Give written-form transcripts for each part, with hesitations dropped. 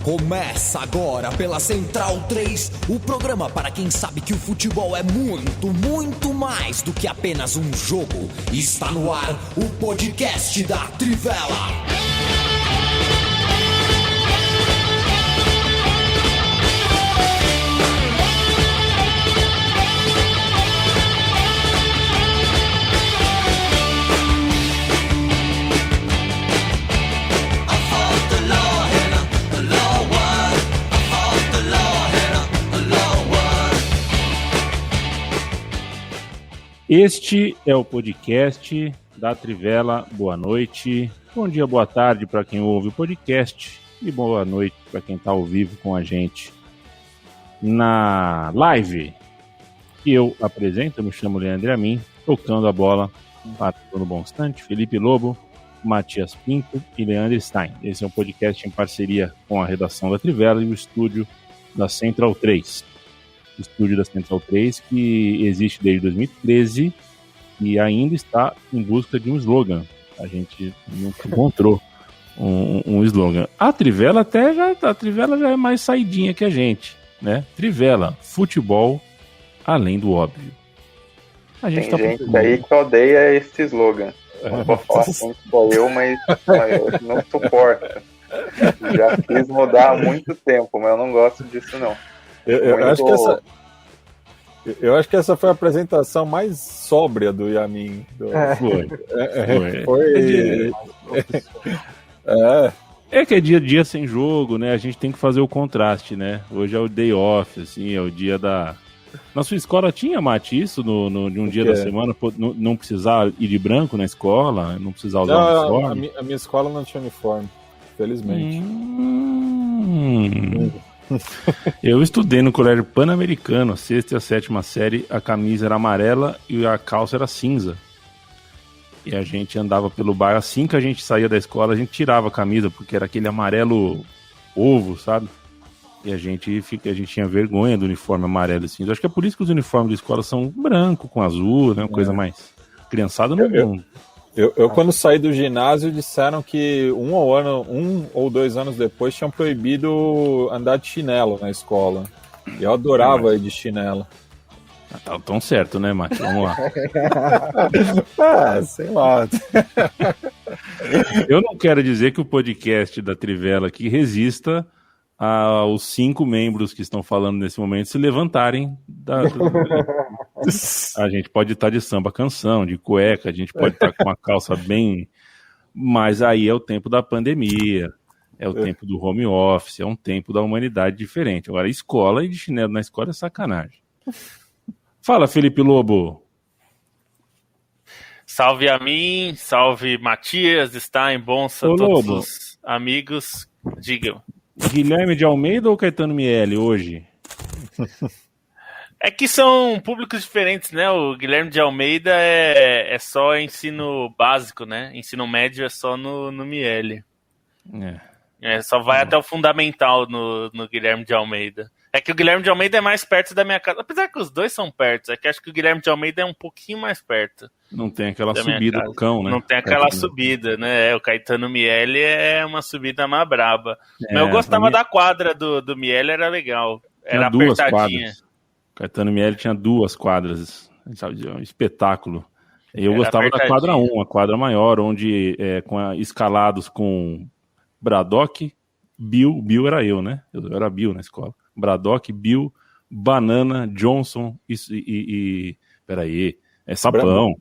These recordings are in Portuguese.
Começa agora pela Central 3, o programa para quem sabe que o futebol é muito, muito mais do que apenas um jogo. Está no ar o podcast da Trivela. Este é o podcast da Trivela. Boa noite, bom dia, boa tarde para quem ouve o podcast e boa noite para quem está ao vivo com a gente na live que eu apresento. Eu me chamo Leandro Amin, tocando a bola para todo bom instante, Felipe Lobo, Matias Pinto e Leandro Stein. Esse é um podcast em parceria com a redação da Trivela e o estúdio da Central 3. Estúdio da Central 3, que existe desde 2013 e ainda está em busca de um slogan. A gente nunca encontrou um slogan. A Trivela já é mais saidinha que a gente, né? Trivela, futebol além do óbvio. A gente tem gente aí que odeia esse slogan. Não vou falar quem sou eu, mas eu não suporto. Já quis mudar há muito tempo, mas eu não gosto disso não. Eu acho que essa foi a apresentação mais sóbria do Yamin. É que é dia sem jogo, né? A gente tem que fazer o contraste, né? Hoje é o day off, assim, é o dia da... Na sua escola tinha, Mati, isso de um dia da semana, não precisar ir de branco na escola, não precisar usar uniforme? A minha escola não tinha uniforme, felizmente. Eu estudei no colégio Pan-Americano, a 6ª e a 7ª série, a camisa era amarela e a calça era cinza. E a gente andava pelo bairro, assim que a gente saía da escola, a gente tirava a camisa, porque era aquele amarelo ovo, sabe? E a gente tinha vergonha do uniforme amarelo e cinza. Acho que é por isso que os uniformes de escola são branco com azul, né? Uma coisa mais... Criançada não... Eu quando saí do ginásio, disseram que um ou 2 anos depois tinham proibido andar de chinelo na escola. E eu adorava ir de chinelo. Tá tão certo, né, Mati? Vamos lá. Sei lá. Eu não quero dizer que o podcast da Trivela aqui resista aos 5 membros que estão falando nesse momento se levantarem. A gente pode estar de samba canção, de cueca, a gente pode estar com uma calça bem... Mas aí é o tempo da pandemia, é o tempo do home office, é um tempo da humanidade diferente. Agora, escola e de chinelo na escola é sacanagem. Fala, Felipe Lobo. Salve a mim, salve Matias, Stein, Bonsa, todos Lobo. Os amigos, digam. Guilherme de Almeida ou Caetano Miele hoje? É que são públicos diferentes, né? O Guilherme de Almeida é só ensino básico, né? Ensino médio é só no Miele. Só vai até o fundamental no Guilherme de Almeida. É que o Guilherme de Almeida é mais perto da minha casa. Apesar que os dois são perto, é que acho que o Guilherme de Almeida é um pouquinho mais perto. Não tem aquela subida do cão, né? Não tem aquela subida, né? O Caetano Miele é uma subida mais braba. Mas eu gostava da quadra do Miele, era legal. Era apertadinha. Caetano Miele tinha 2 quadras, sabe? Um espetáculo. Eu gostava da quadra 1, a quadra maior, onde escalados com Braddock, Bill era eu, né? Eu era Bill na escola. Braddock, Bill, Banana, Johnson e peraí, Sapão.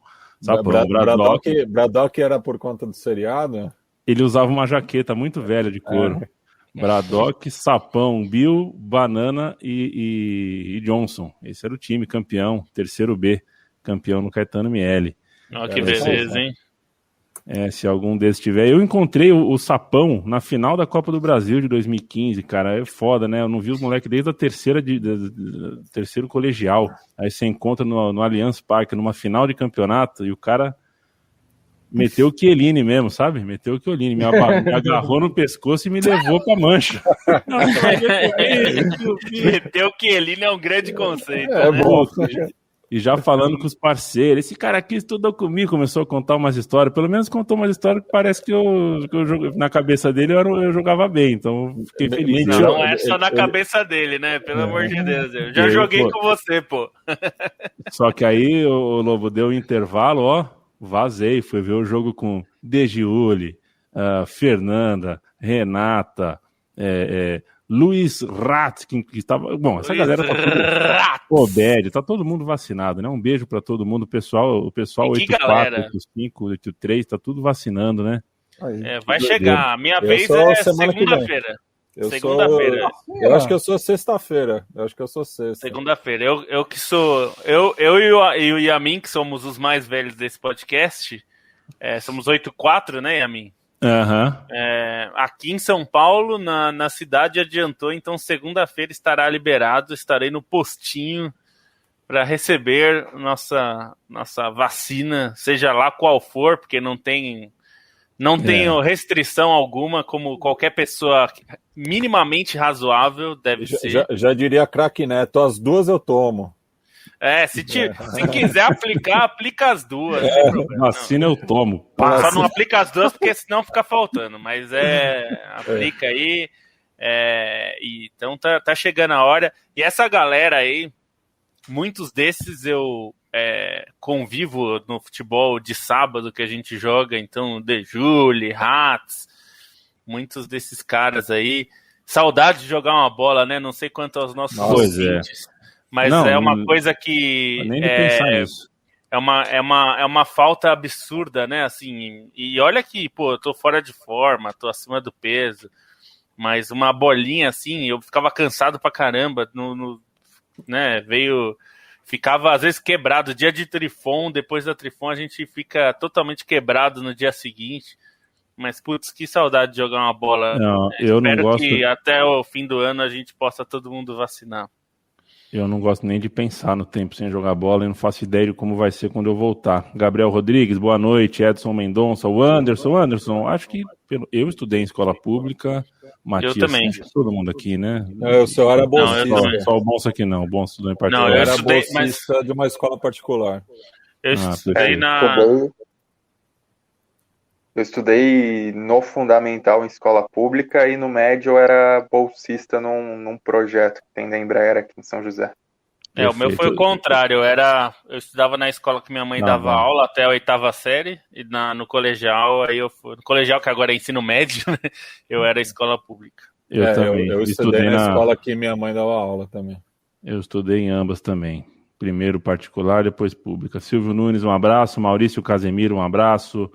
Braddock era por conta do seriado? Ele usava uma jaqueta muito velha de couro. Braddock, Sapão, Bill, Banana e Johnson. Esse era o time campeão, 3º B, campeão no Caetano Miele. Que beleza, hein? Se algum desses tiver. Eu encontrei o Sapão na final da Copa do Brasil de 2015, cara. É foda, né? Eu não vi os moleques desde a terceiro colegial. Aí você encontra no Allianz Parque, numa final de campeonato, e o cara meteu o Chiellini mesmo, sabe? Meteu o Chiellini, me agarrou no pescoço e me levou pra mancha. Meteu o Chiellini é um grande conceito, né? Bom. E já falando com os parceiros, esse cara aqui estudou comigo, começou a contar umas histórias, pelo menos contou umas histórias que parece que eu na cabeça dele eu jogava bem, então fiquei feliz. Não é só na cabeça dele, né? Pelo amor de Deus. Eu já joguei com você, pô. Só que aí o Lobo deu um intervalo, ó, vazei, fui ver o jogo com Degiuli, Fernanda, Renata, Luiz Rat, que estava... Bom, essa galera tá tudo... Obed, tá todo mundo vacinado, né? Um beijo pra todo mundo, o pessoal 84, 85, 83, tá tudo vacinando, né? Vai chegar, a minha vez é segunda-feira. Segunda-feira. Eu acho que eu sou sexta-feira. Segunda-feira. Eu que sou... Eu e o Yamin, que somos os mais velhos desse podcast, somos 84, né, Yamin? Uhum. Aqui em São Paulo, na cidade adiantou, então segunda-feira estará liberado, estarei no postinho para receber nossa vacina, seja lá qual for, porque não tenho restrição alguma, como qualquer pessoa minimamente razoável deve ser. Já diria craque Neto, as duas eu tomo. Se quiser aplicar, aplica as duas. Vacina eu tomo. Só não aplica as duas, porque senão fica faltando. Mas aplica aí. Então tá chegando a hora. E essa galera aí, muitos desses eu convivo no futebol de sábado que a gente joga. Então, Degiuli, Rats, muitos desses caras aí. Saudade de jogar uma bola, né? Não sei quanto aos nossos ouvintes. Mas é uma coisa que nem de pensar nisso. É uma falta absurda, né? Assim, e olha que, pô, eu tô fora de forma, tô acima do peso, mas uma bolinha assim, eu ficava cansado pra caramba, né? Ficava às vezes quebrado. Dia de Trifon, depois da Trifon a gente fica totalmente quebrado no dia seguinte. Mas, putz, que saudade de jogar uma bola. Não, eu não gosto. Espero que até o fim do ano a gente possa todo mundo vacinar. Eu não gosto nem de pensar no tempo sem jogar bola e não faço ideia de como vai ser quando eu voltar. Gabriel Rodrigues, boa noite. Edson Mendonça, o Anderson, acho que eu estudei em escola pública. Matias, eu também. Todo mundo aqui, né? Eu só era bolsista. Só o Bolsa aqui não, o Bolsa estudou em particular. Não, eu era bolsista de uma escola particular. Eu estudei Eu estudei no fundamental em escola pública e no médio eu era bolsista num projeto que tem da Embraer aqui em São José. O meu foi o contrário, eu estudava na escola que minha mãe dava aula até a 8ª série, e no colegial, no colegial que agora é ensino médio, né, eu era escola pública. Eu também. Eu estudei na escola que minha mãe dava aula também. Eu estudei em ambas também. Primeiro particular, depois pública. Silvio Nunes, um abraço. Maurício Casemiro, um abraço.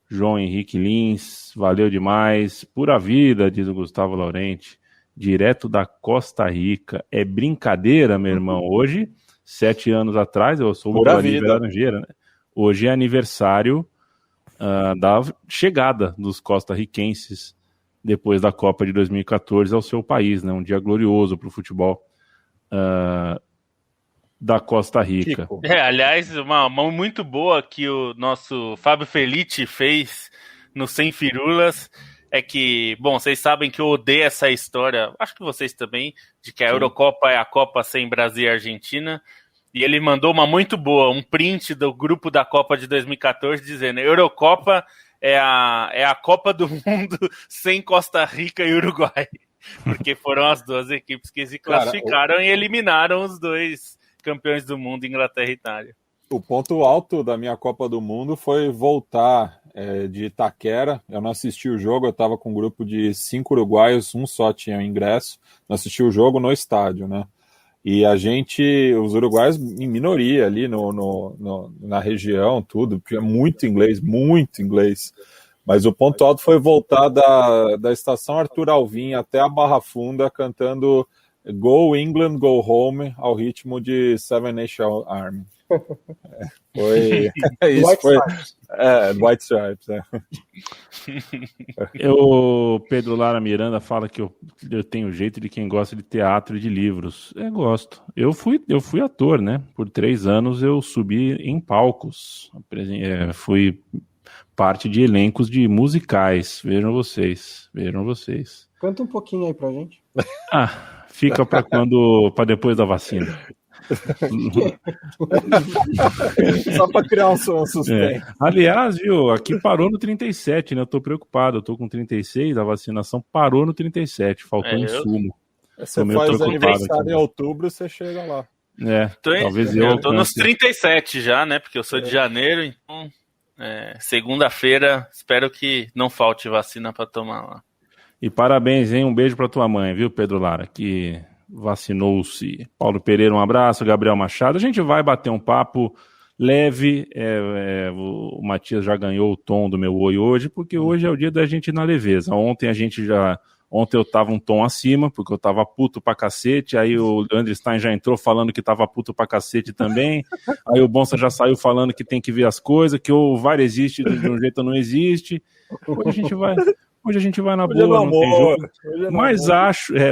João Henrique Lins, valeu demais. Pura vida, diz o Gustavo Laurenti. Direto da Costa Rica. É brincadeira, meu irmão. Hoje, 7 anos atrás, eu sou o Laranjeira, né? Hoje é aniversário da chegada dos costarriquenses depois da Copa de 2014 ao seu país, né? Um dia glorioso para o futebol da Costa Rica. Aliás, uma mão muito boa que o nosso Fábio Felice fez no Sem Firulas é que, bom, vocês sabem que eu odeio essa história, acho que vocês também, de que a Eurocopa é a Copa sem Brasil e Argentina, e ele mandou uma muito boa, um print do grupo da Copa de 2014 dizendo: Eurocopa é a Copa do Mundo sem Costa Rica e Uruguai, porque foram as duas equipes que se classificaram e eliminaram os dois campeões do mundo, Inglaterra e Itália. O ponto alto da minha Copa do Mundo foi voltar de Itaquera. Eu não assisti o jogo, eu estava com um grupo de 5 uruguaios, um só tinha ingresso. Não assisti o jogo no estádio, né? E os uruguaios em minoria ali na região, tudo, tinha muito inglês. Mas o ponto alto foi voltar da estação Arthur Alvim até a Barra Funda, cantando Go England, Go Home, ao ritmo de Seven Nation Army. Foi White Stripes. O Pedro Lara Miranda fala que eu tenho jeito de quem gosta de teatro e de livros. Gosto. Eu fui ator, né? Por 3 anos eu subi em palcos. Fui parte de elencos de musicais. Vejam vocês. Canta um pouquinho aí pra gente. Fica para depois da vacina. Só para criar um suspense. Aliás, viu, aqui parou no 37, né? Eu tô preocupado, eu tô com 36, a vacinação parou no 37, faltou insumo. Você faz aniversário em outubro, você chega lá. Talvez eu tô nos 37 já, né? Porque eu sou de janeiro, então segunda-feira espero que não falte vacina para tomar lá. E parabéns, hein? Um beijo para tua mãe, viu, Pedro Lara, que vacinou-se. Paulo Pereira, um abraço. Gabriel Machado. A gente vai bater um papo leve. O Matias já ganhou o tom do meu oi hoje, porque hoje é o dia da gente ir na leveza. Ontem eu tava um tom acima, porque eu tava puto pra cacete, aí o Leandro Stein já entrou falando que tava puto pra cacete também, aí o Bonsa já saiu falando que tem que ver as coisas, que o VAR existe de um jeito ou não existe. Hoje a gente vai na boa, não tem jogo. Mas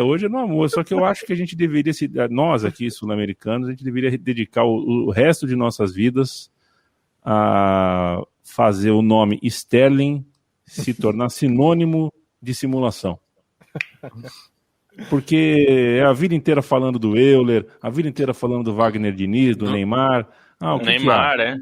hoje é no amor, só que eu acho que a gente deveria, nós aqui sul-americanos, a gente deveria dedicar o resto de nossas vidas a fazer o nome Sterling se tornar sinônimo de simulação. Porque é a vida inteira falando do Euler, a vida inteira falando do Wagner Diniz, do Neymar. O Neymar,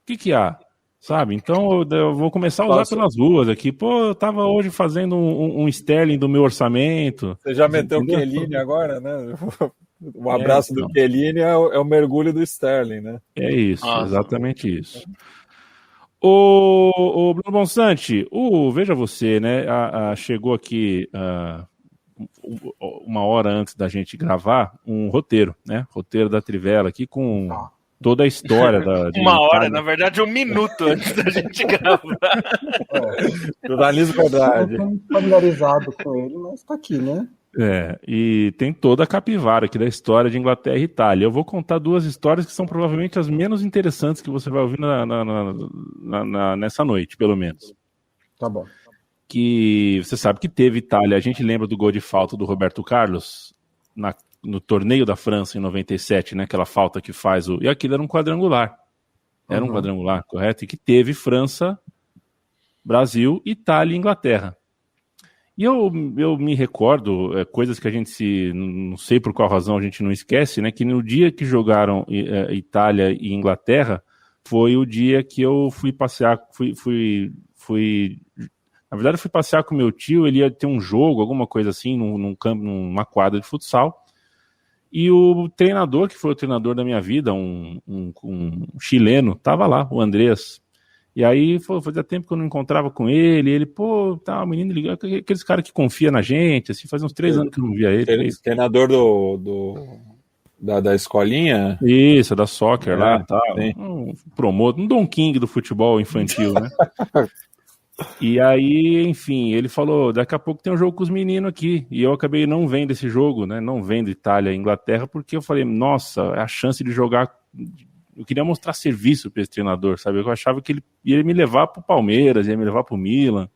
O que há? Sabe? Então eu vou começar a usar pelas ruas aqui. Pô, eu tava hoje fazendo um Sterling do meu orçamento. Você já meteu o Chiellini agora, né? O abraço do Chiellini é o mergulho do Sterling, né? É isso, exatamente isso. O Bruno Bonsante, veja você, né? Chegou aqui uma hora antes da gente gravar um roteiro, né? Roteiro da Trivela aqui com toda a história uma hora, na verdade, 1 minuto antes da gente gravar. Jornalismo verdade. Eu não tô familiarizado com ele, mas tá aqui, né? E tem toda a capivara aqui da história de Inglaterra e Itália. Eu vou contar 2 histórias que são provavelmente as menos interessantes que você vai ouvir nessa noite, pelo menos. Tá bom. Que você sabe que teve Itália. A gente lembra do gol de falta do Roberto Carlos no torneio da França em 97, né? Aquela falta que faz e aquilo era um quadrangular. Era um quadrangular, correto? E que teve França, Brasil, Itália e Inglaterra. E eu me recordo, coisas que a gente não sei por qual razão a gente não esquece, né? Que no dia que jogaram Itália e Inglaterra, foi o dia que eu fui passear, na verdade eu fui passear com meu tio, ele ia ter um jogo, alguma coisa assim, num campo, numa quadra de futsal, e o treinador, que foi o treinador da minha vida, um chileno, tava lá, o Andrés. E aí fazia tempo que eu não encontrava com ele, o menino ligado, aqueles caras que confia na gente, assim, faz uns 3 anos que eu não via ele. Treinador da escolinha? Isso, da soccer lá, tal. Um Don King do futebol infantil, né? E aí, enfim, ele falou, daqui a pouco tem um jogo com os meninos aqui, e eu acabei não vendo esse jogo, né, não vendo Itália e Inglaterra, porque eu falei, nossa, é a chance de jogar, eu queria mostrar serviço para esse treinador, sabe, eu achava que ele ia me levar pro Palmeiras, ia me levar pro Milan,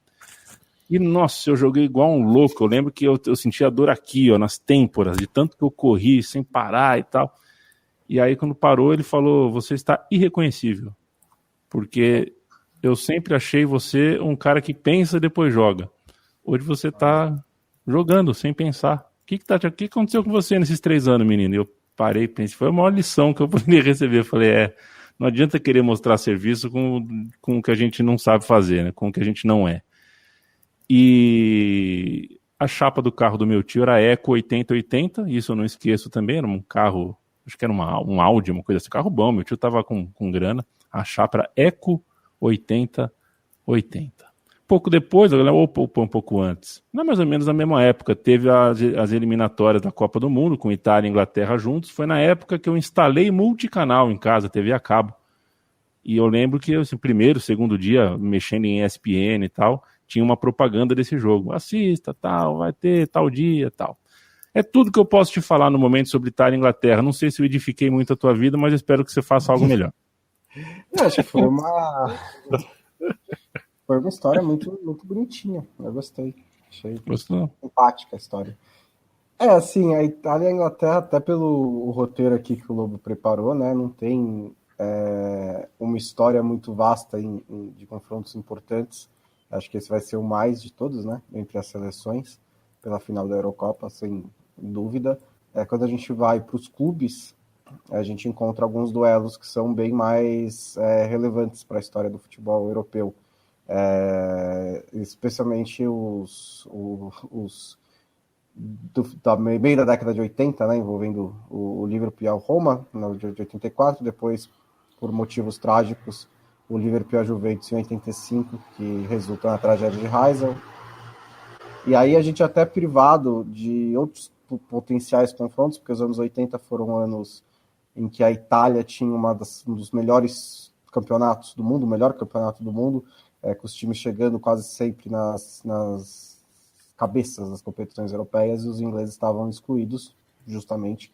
e nossa, eu joguei igual um louco, eu lembro que eu sentia dor aqui, ó, nas têmporas, de tanto que eu corri sem parar e tal, e aí quando parou ele falou, você está irreconhecível, porque eu sempre achei você um cara que pensa e depois joga. Hoje você tá jogando sem pensar. O que aconteceu com você nesses 3 anos, menino? Eu parei e pensei, foi a maior lição que eu poderia receber. Eu falei, não adianta querer mostrar serviço com o que a gente não sabe fazer, né? Com o que a gente não é. E a chapa do carro do meu tio era Eco 8080, isso eu não esqueço também, era um carro, acho que era um Audi, uma coisa assim, carro bom, meu tio tava com grana, a chapa era Eco 80-80. Pouco depois, ou um pouco antes, não mais ou menos na mesma época, teve as eliminatórias da Copa do Mundo, com Itália e Inglaterra juntos. Foi na época que eu instalei multicanal em casa, TV a cabo. E eu lembro que, assim, primeiro, segundo dia, mexendo em ESPN e tal, tinha uma propaganda desse jogo. Assista, tal, vai ter tal dia, tal. É tudo que eu posso te falar no momento sobre Itália e Inglaterra. Não sei se eu edifiquei muito a tua vida, mas espero que você faça algo melhor. Eu acho que foi uma história muito, muito bonitinha. Eu gostei. Achei simpática a história. Assim, a Itália e a Inglaterra, até pelo roteiro aqui que o Lobo preparou, né, não tem uma história muito vasta de confrontos importantes. Acho que esse vai ser o mais de todos, né, entre as seleções, pela final da Eurocopa, sem dúvida. Quando a gente vai para os clubes, a gente encontra alguns duelos que são bem mais relevantes para a história do futebol europeu. Especialmente os meio da década de 80, né, envolvendo o Liverpool e a Roma, no de 84, depois, por motivos trágicos, o Liverpool e a Juventus em 85, que resulta na tragédia de Heysel. E aí a gente até privado de outros potenciais confrontos, porque os anos 80 foram anos em que a Itália tinha um dos melhores campeonatos do mundo, o melhor campeonato do mundo, com os times chegando quase sempre nas cabeças das competições europeias, e os ingleses estavam excluídos justamente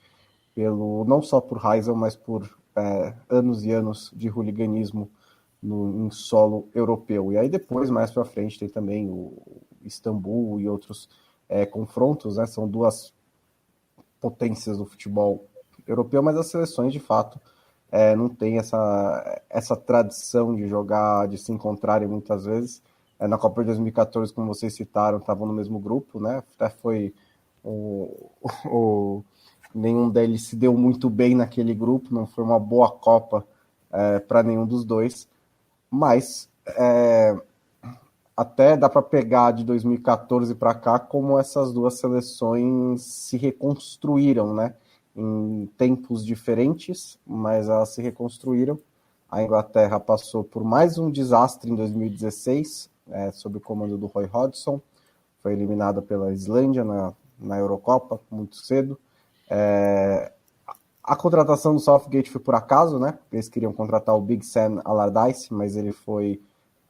não só por Heysel, mas por anos e anos de hooliganismo em solo europeu. E aí depois, mais para frente, tem também o Istambul e outros confrontos, né? São duas potências do futebol europeu, mas as seleções, de fato, não têm essa tradição de jogar, de se encontrarem muitas vezes. Na Copa de 2014, como vocês citaram, estavam no mesmo grupo, né? Até foi nenhum deles se deu muito bem naquele grupo, não foi uma boa Copa para nenhum dos dois, mas até dá para pegar de 2014 para cá como essas duas seleções se reconstruíram, né? Em tempos diferentes, mas elas se reconstruíram. A Inglaterra passou por mais um desastre em 2016, sob o comando do Roy Hodgson, foi eliminada pela Islândia na Eurocopa muito cedo. A contratação do Southgate foi por acaso, né? Eles queriam contratar o Big Sam Allardyce, mas ele foi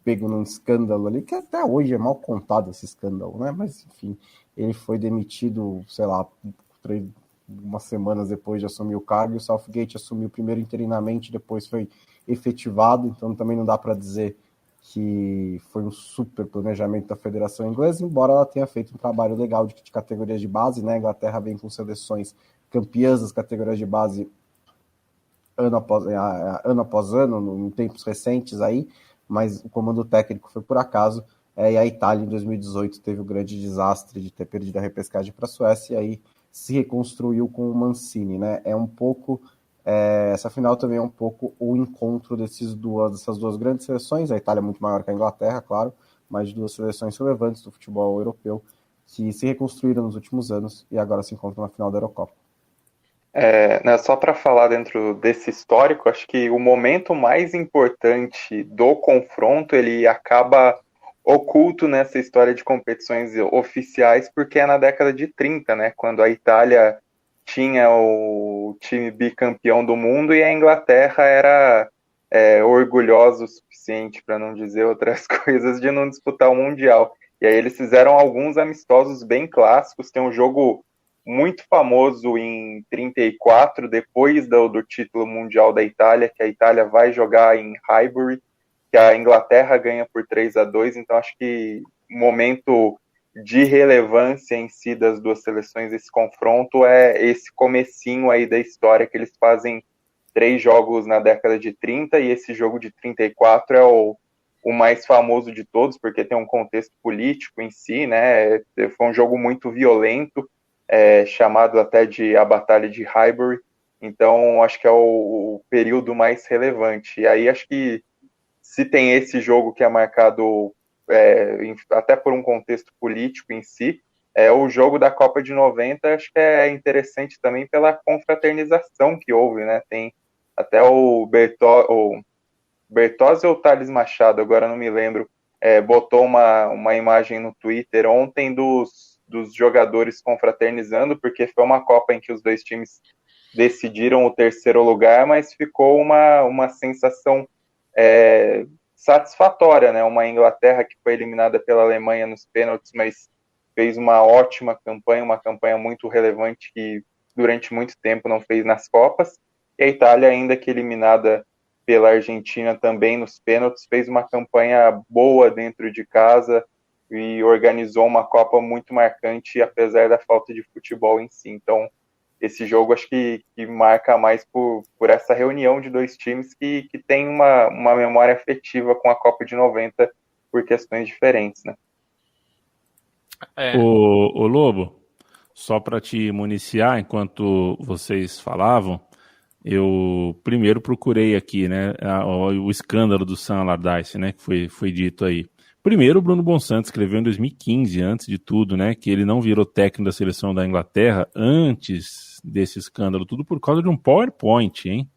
pego num escândalo ali, que até hoje é mal contado esse escândalo, né? Mas, enfim, ele foi demitido, sei lá, umas semanas depois de assumir o cargo, e o Southgate assumiu primeiro interinamente, depois foi efetivado, então também não dá para dizer que foi um super planejamento da Federação Inglesa, embora ela tenha feito um trabalho legal de categorias de base, né? A Inglaterra vem com seleções campeãs das categorias de base ano após ano, em tempos recentes aí, mas o comando técnico foi por acaso, e a Itália em 2018 teve o grande desastre de ter perdido a repescagem para a Suécia, e aí se reconstruiu com o Mancini, né? Essa final também é um pouco o encontro dessas duas grandes seleções, a Itália é muito maior que a Inglaterra, claro, mas de duas seleções relevantes do futebol europeu que se reconstruíram nos últimos anos e agora se encontram na final da Eurocopa. Só para falar dentro desse histórico, acho que o momento mais importante do confronto, ele acaba oculto nessa história de competições oficiais, porque é na década de 30, né, quando a Itália tinha o time bicampeão do mundo e a Inglaterra era orgulhosa o suficiente, para não dizer outras coisas, de não disputar o Mundial. E aí eles fizeram alguns amistosos bem clássicos, tem um jogo muito famoso em 34, depois do título mundial da Itália, que a Itália vai jogar em Highbury, que a Inglaterra ganha por 3-2, então acho que o momento de relevância em si das duas seleções, esse confronto é esse comecinho aí da história, que eles fazem 3 jogos na década de 30, e esse jogo de 34 é o mais famoso de todos, porque tem um contexto político em si, né? Foi um jogo muito violento, chamado até de a Batalha de Highbury, então acho que é o período mais relevante. E aí acho que se tem esse jogo que é marcado até por um contexto político em si, o jogo da Copa de 90, acho que é interessante também pela confraternização que houve, né? Tem até o Bertozzi ou o Thales Machado, agora não me lembro, botou uma imagem no Twitter ontem dos jogadores confraternizando, porque foi uma Copa em que os dois times decidiram o terceiro lugar, mas ficou uma sensação satisfatória, né? Uma Inglaterra que foi eliminada pela Alemanha nos pênaltis, mas fez uma ótima campanha, uma campanha muito relevante que durante muito tempo não fez nas Copas, e a Itália, ainda que eliminada pela Argentina também nos pênaltis, fez uma campanha boa dentro de casa e organizou uma Copa muito marcante, apesar da falta de futebol em si. Então, esse jogo acho que marca mais por essa reunião de dois times que tem uma memória afetiva com a Copa de 90 por questões diferentes, né? O Lobo, só para te municiar, enquanto vocês falavam, eu primeiro procurei aqui, né, o escândalo do Sam Allardyce, né, que foi dito aí. Primeiro, o Bruno Bonsante escreveu em 2015, antes de tudo, né, que ele não virou técnico da seleção da Inglaterra antes desse escândalo, tudo por causa de um PowerPoint, hein?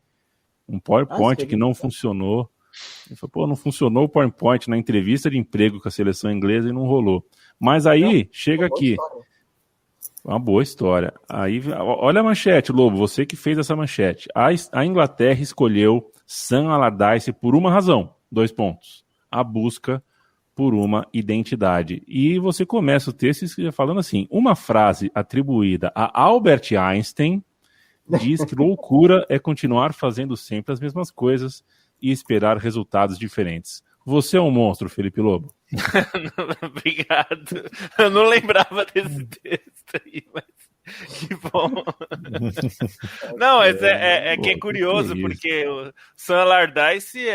Um PowerPoint que não funcionou. Ele falou, não funcionou o PowerPoint na entrevista de emprego com a seleção inglesa e não rolou. Mas aí, chega aqui. Uma boa história. Aí, olha a manchete, Lobo, você que fez essa manchete. A Inglaterra escolheu Sam Allardyce por uma razão, 2 pontos. A busca por uma identidade. E você começa o texto falando assim, uma frase atribuída a Albert Einstein diz que loucura é continuar fazendo sempre as mesmas coisas e esperar resultados diferentes. Você é um monstro, Felipe Lobo. Obrigado. Eu não lembrava desse texto aí, mas que bom. Não, mas é que é curioso, porque o Sam Allardyce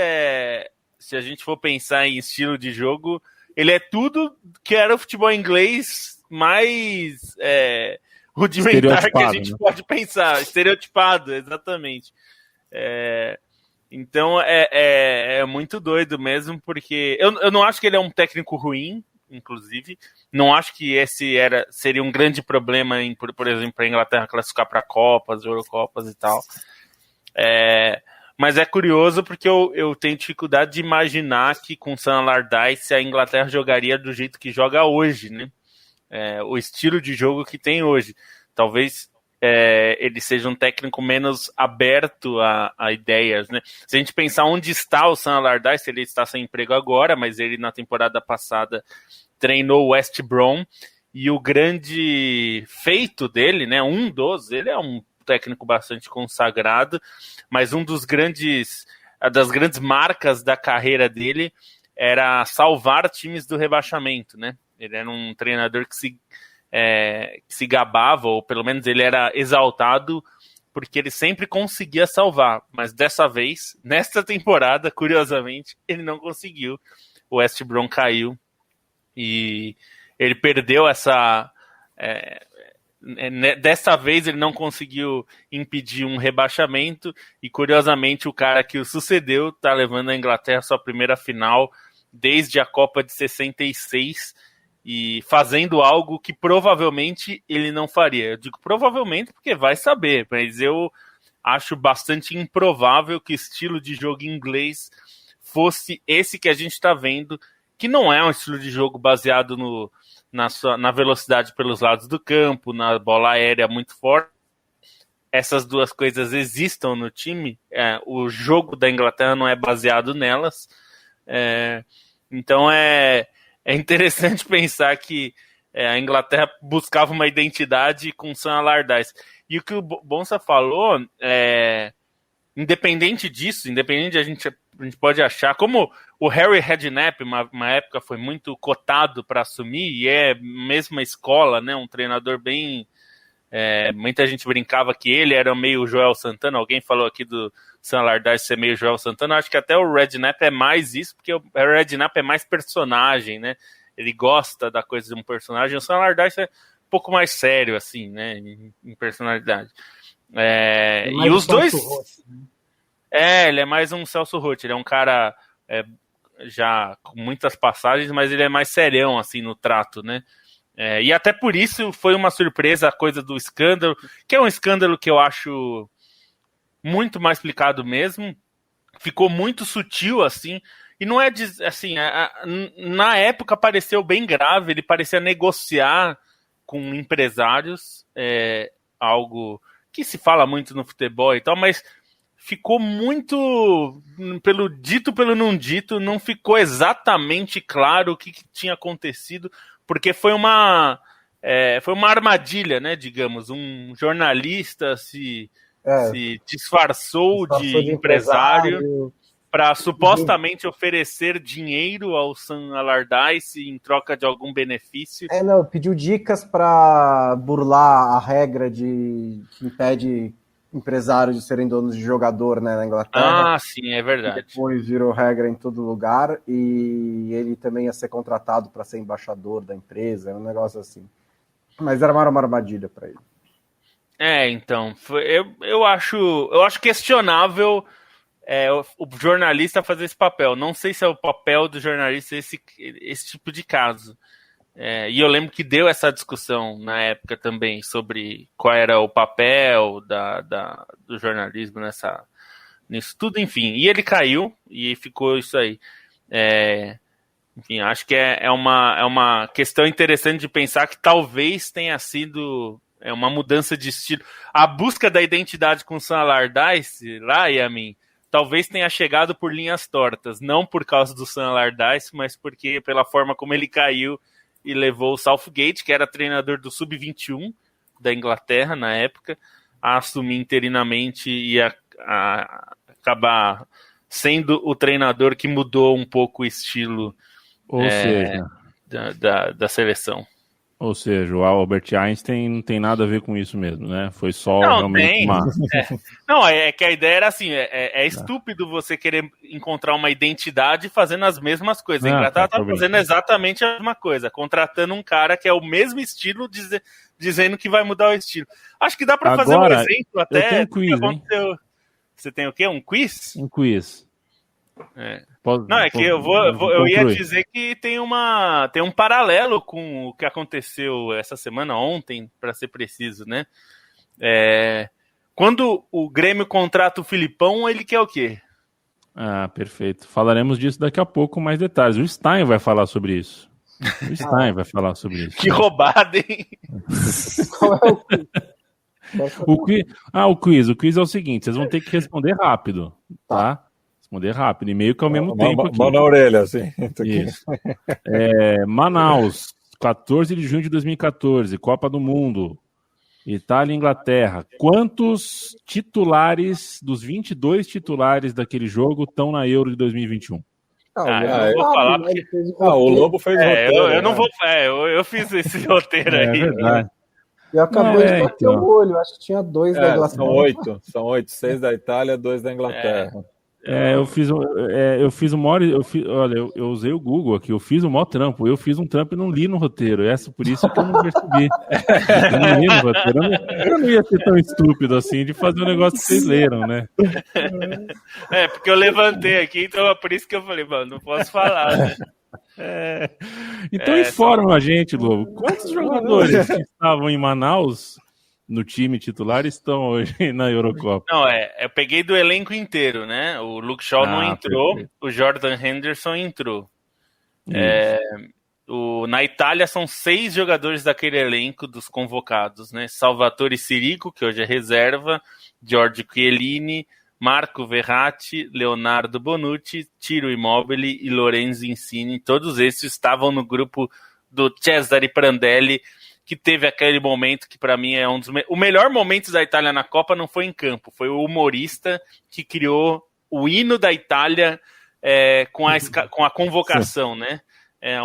se a gente for pensar em estilo de jogo, ele é tudo que era o futebol inglês mais rudimentar que a gente pode pensar. Estereotipado, exatamente. Então é muito doido mesmo, porque eu não acho que ele é um técnico ruim, inclusive. Não acho que esse seria um grande problema, por exemplo, para a Inglaterra classificar para Copas, Eurocopas e tal. Mas é curioso porque eu tenho dificuldade de imaginar que com Sam Allardyce a Inglaterra jogaria do jeito que joga hoje, né? O estilo de jogo que tem hoje. Talvez ele seja um técnico menos aberto a ideias, né? Se a gente pensar onde está o Sam Allardyce, ele está sem emprego agora, mas ele na temporada passada treinou o West Brom, e o grande feito dele, né, ele é um técnico bastante consagrado, mas das grandes marcas da carreira dele era salvar times do rebaixamento, né? Ele era um treinador que se gabava, ou pelo menos ele era exaltado, porque ele sempre conseguia salvar, mas dessa vez, nesta temporada, curiosamente, ele não conseguiu. O West Brom caiu e ele perdeu dessa vez ele não conseguiu impedir um rebaixamento, e curiosamente o cara que o sucedeu está levando a Inglaterra à sua primeira final desde a Copa de 66, e fazendo algo que provavelmente ele não faria. Eu digo provavelmente porque vai saber, mas eu acho bastante improvável que o estilo de jogo inglês fosse esse que a gente está vendo, que não é um estilo de jogo baseado na velocidade pelos lados do campo, na bola aérea muito forte. Essas duas coisas existam no time, o jogo da Inglaterra não é baseado nelas, então é interessante pensar que a Inglaterra buscava uma identidade com Sam Allardyce. E o que o Bonsa falou, independente disso, a gente pode achar, como o Harry Redknapp, uma época, foi muito cotado para assumir, e é a mesma escola, né, um treinador bem... muita gente brincava que ele era meio Joel Santana. Alguém falou aqui do Sam Allardyce ser meio Joel Santana. Acho que até o Redknapp é mais isso, porque o Redknapp é mais personagem, né? Ele gosta da coisa de um personagem. O Sam Allardyce é um pouco mais sério, assim, né, em personalidade. E os dois... ele é mais um Celso Roth. Ele é um cara já com muitas passagens, mas ele é mais serião, assim, no trato, né? E até por isso foi uma surpresa a coisa do escândalo, que é um escândalo que eu acho muito mal explicado mesmo, ficou muito sutil, assim, e não é, assim, na época pareceu bem grave, ele parecia negociar com empresários, algo que se fala muito no futebol e tal, mas ficou muito, pelo dito, pelo não dito, não ficou exatamente claro o que tinha acontecido, porque foi uma armadilha, né, digamos. Um jornalista se disfarçou de empresário para supostamente oferecer dinheiro ao Sam Allardyce em troca de algum benefício. Pediu dicas para burlar a regra que impede empresários de serem donos de jogador, né, na Inglaterra. Ah, sim, é verdade. Depois virou regra em todo lugar, e ele também ia ser contratado para ser embaixador da empresa, um negócio assim. Mas era uma armadilha para ele. Então, eu acho questionável o jornalista fazer esse papel. Não sei se é o papel do jornalista esse tipo de caso. E eu lembro que deu essa discussão na época também sobre qual era o papel do jornalismo nisso tudo, enfim. E ele caiu e ficou isso aí. Enfim, acho que é uma questão interessante de pensar que talvez tenha sido uma mudança de estilo. A busca da identidade com Sam Allardyce, lá, Yamin, talvez tenha chegado por linhas tortas. Não por causa do Sam Allardyce, mas porque pela forma como ele caiu e levou o Southgate, que era treinador do Sub-21 da Inglaterra na época, a assumir interinamente e a acabar sendo o treinador que mudou um pouco o estilo da seleção. Ou seja, o Albert Einstein não tem nada a ver com isso mesmo, né? Foi só realmente uma... Não, é que a ideia era assim, estúpido você querer encontrar uma identidade fazendo as mesmas coisas. A Inglaterra tá fazendo exatamente a mesma coisa, contratando um cara que é o mesmo estilo, dizendo que vai mudar o estilo. Acho que dá para fazer um exemplo até. Eu tenho um quiz, hein? Você tem o quê? Um quiz? Um quiz. Eu ia dizer que tem um paralelo com o que aconteceu essa semana, ontem, para ser preciso, né? Quando o Grêmio contrata o Filipão, ele quer o quê? Perfeito. Falaremos disso daqui a pouco, mais detalhes. O Stein vai falar sobre isso. Que roubada, hein? Qual é o quiz? O quiz é o seguinte, vocês vão ter que responder rápido, tá? Responder rápido, e meio que ao mesmo tempo aqui. Mão na orelha, assim. Isso. Manaus, 14 de junho de 2014, Copa do Mundo, Itália e Inglaterra. Quantos titulares, dos 22 titulares daquele jogo, estão na Euro de 2021? Eu vou falar porque... o Lobo fez roteiro. Eu não vou... eu fiz esse roteiro aí. É verdade. Eu acabei de bater o olho, acho que tinha 2 da Inglaterra. São 8, 6 da Itália, 2 da Inglaterra. Eu fiz o maior. Olha, eu usei o Google aqui, eu fiz o maior trampo. Eu fiz um trampo e não li no roteiro. Por isso que eu não percebi. Eu não li no roteiro. Eu não ia ser tão estúpido assim de fazer um negócio que vocês leram, né? Porque eu levantei aqui, então é por isso que eu falei, mano, não posso falar, né? Então informa a gente, Lobo. Quantos jogadores que estavam em Manaus no time titular estão hoje na Eurocopa? Não, eu peguei do elenco inteiro, né? O Luke Shaw não entrou, perfeito. O Jordan Henderson entrou. Na Itália são 6 jogadores daquele elenco dos convocados, né? Salvatore Sirico, que hoje é reserva, Giorgio Chiellini, Marco Verratti, Leonardo Bonucci, Ciro Immobile e Lorenzo Insigne. Todos esses estavam no grupo do Cesare Prandelli, que teve aquele momento que para mim é um dos... O melhor momento da Itália na Copa não foi em campo, foi o humorista que criou o hino da Itália com a convocação, né?